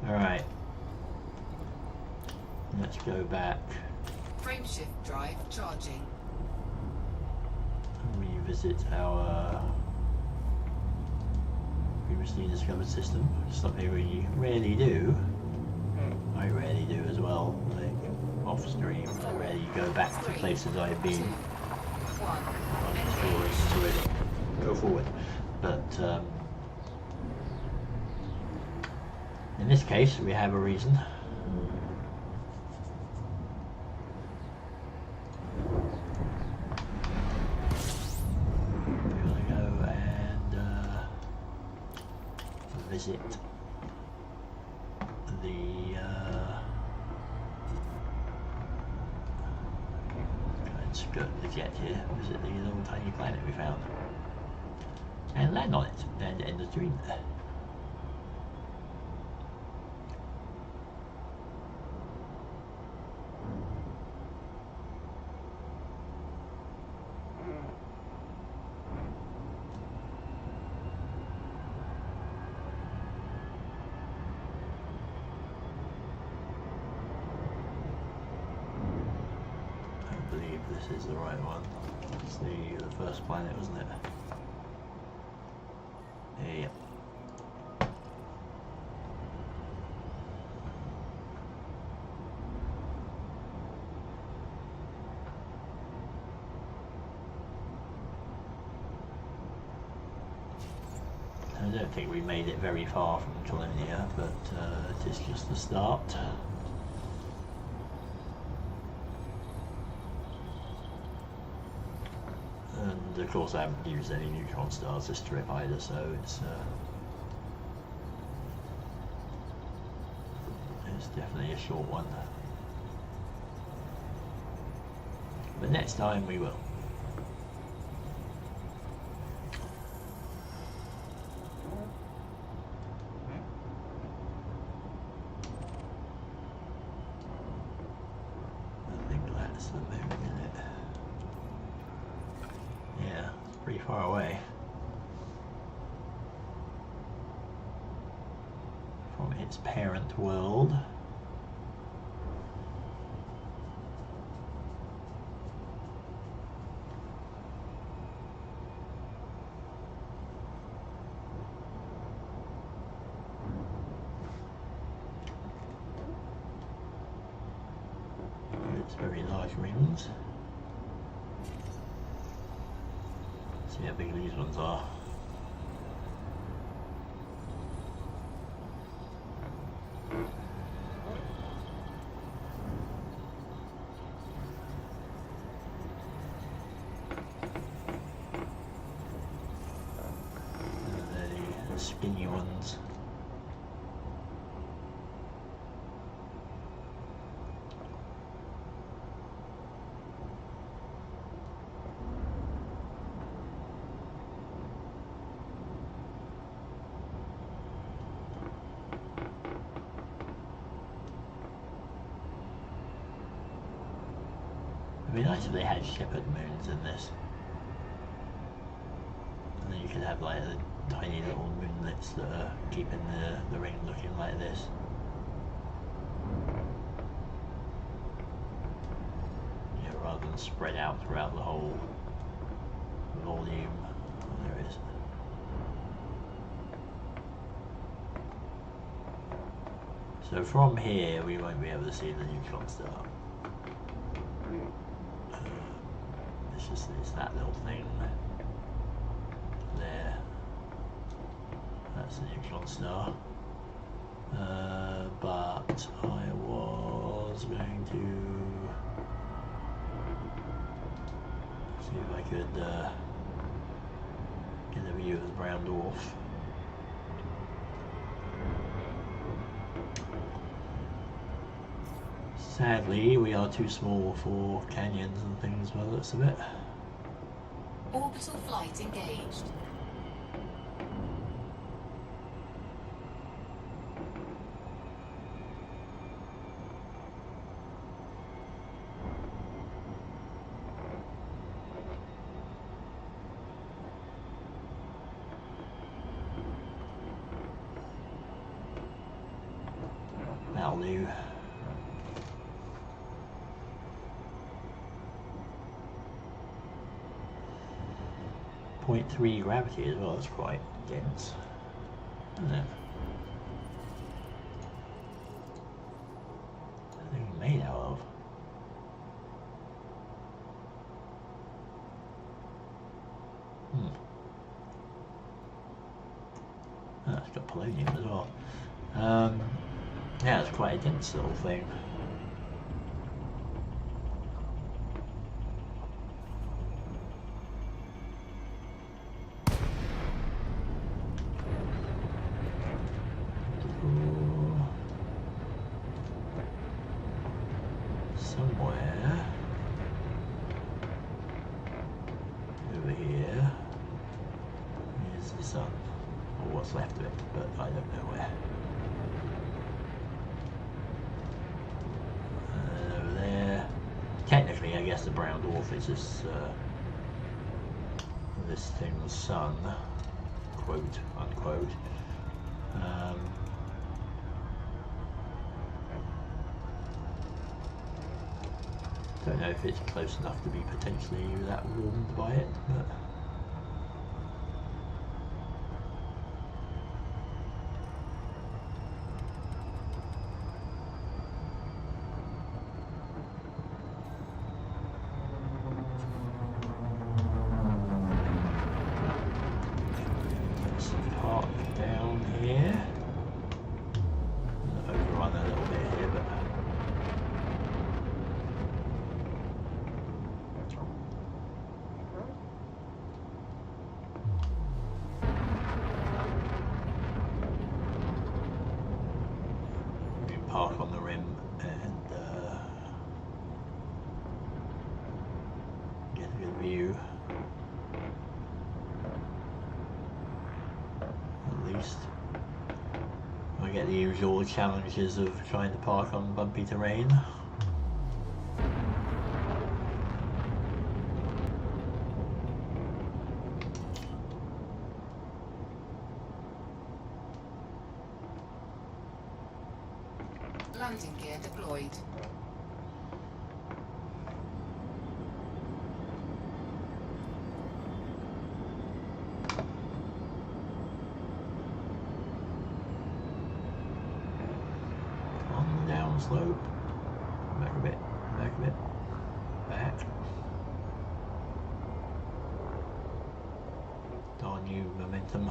Alright. Let's go back Frameshift drive charging. and revisit our previously discovered system. Something we rarely do. I rarely do as well. Like off stream, I rarely go back to places I've been. 1. I'm sure it's already go forward. But in this case, we have a reason. We're going to go and visit the let's go to the jet here, visit the little tiny planet we found. And land on it and end the stream. I believe this is the right one. It's the first planet, wasn't it? Yeah. I don't think we made it very far from Colonia, but it is just the start. And of course I haven't used any neutron stars this trip either, so it's definitely a short one. But next time we will. I think that's the moon, isn't it? Yeah, it's pretty far away from its parent world. It's very large rings. See how big these ones are. And they're the skinny ones. It'd be nice if they had shepherd moons in this. And then you could have like the tiny little moonlets that are keeping the ring looking like this. Yeah, rather than spread out throughout the whole volume. Oh, there it is. So from here we won't be able to see the neutron star. It's that little thing there. That's the neutron star. But I was going to see if I could get a view of the brown dwarf. Sadly, we are too small for canyons and things by the looks of it. Orbital flight engaged. That'll do. .3 gravity as well, that's quite dense, isn't it? What are they made out of? Oh, it's got polonium as well. Yeah, it's quite a dense little thing. Somewhere over here is the sun, or what's left of it, but I don't know where. Over there, technically I guess the brown dwarf is this thing's sun, quote unquote. Don't know if it's close enough to be potentially that warmed by it, but let's park down here. Overrun a little bit here, but park on the rim and get a good view. At least I get the usual challenges of trying to park on bumpy terrain. Landing gear deployed. On the down slope. Back a bit, back a bit, back. Darn you, momentum.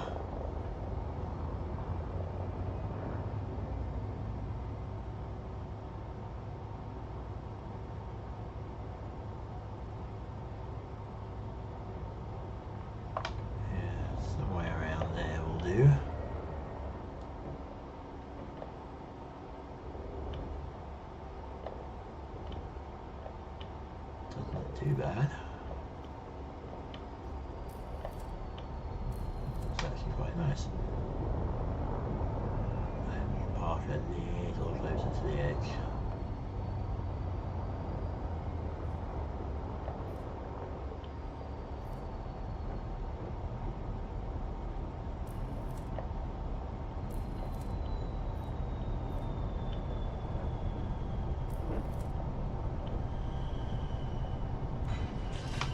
Doesn't look too bad. It's actually quite nice. And we can park a little closer to the edge.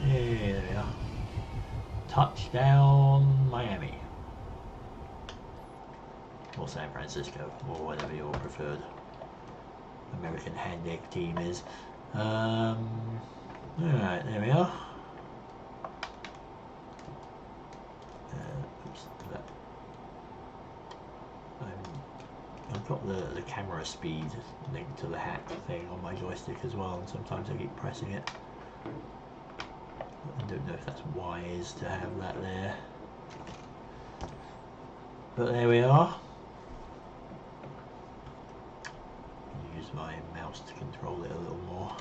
Hey, there we are. Touchdown, Miami. Or San Francisco, or whatever your preferred American hand egg team is. Alright, there we are. Oops, that. I've got the camera speed linked to the hat thing on my joystick as well, and sometimes I keep pressing it. I don't know if that's wise to have that there. But there we are. Use my mouse to control it a little more.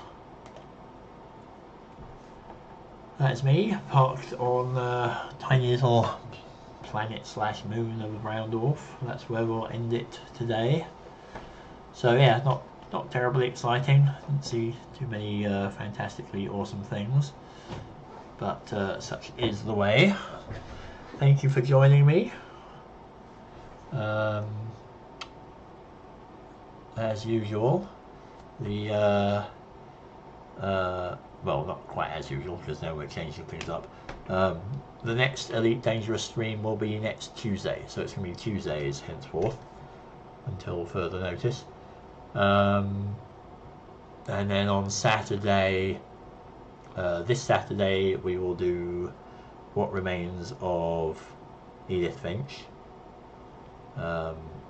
That's me, parked on tiny little planet slash moon of Roundorf. That's where we'll end it today. So yeah, not terribly exciting. Didn't see too many fantastically awesome things, but such is the way. Thank you for joining me. As usual, the well, not quite as usual because now we're changing things up. The next Elite Dangerous stream will be next Tuesday, so it's going to be Tuesdays henceforth until further notice. And then on Saturday, this Saturday, we will do What Remains of Edith Finch,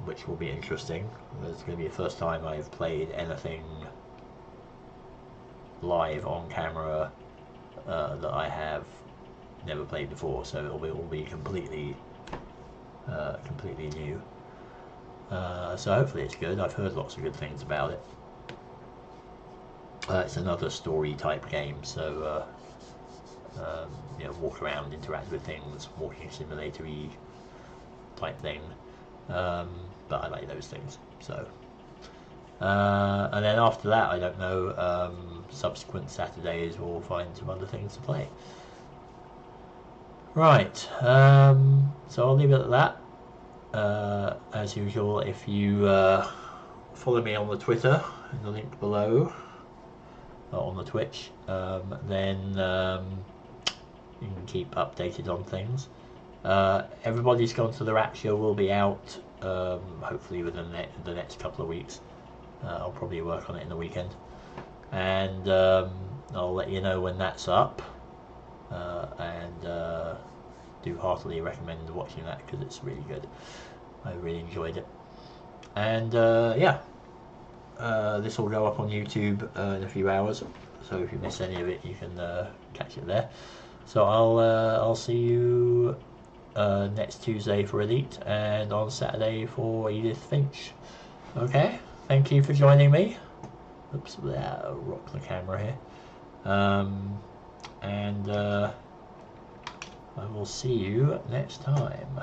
which will be interesting. It's going to be the first time I've played anything live on camera that I have never played before, so it will be completely new. So hopefully it's good. I've heard lots of good things about it. It's another story type game, so you know, walk around, interact with things, walking simulator-y type thing. But I like those things. So, and then after that, I don't know. Subsequent Saturdays, we'll find some other things to play. Right. So I'll leave it at that. As usual, if you follow me on the Twitter in the link below, on the Twitch, then you can keep updated on things. Everybody's Gone to the Rapture will be out hopefully within the next couple of weeks. I'll probably work on it in the weekend, and I'll let you know when that's up, and do heartily recommend watching that because it's really good. I really enjoyed it. And yeah, this will go up on YouTube in a few hours, so if you miss any of it, you can catch it there. So I'll see you next Tuesday for Elite, and on Saturday for Edith Finch. Okay, thank you for joining me. Oops, I'll rock the camera here. And I will see you next time.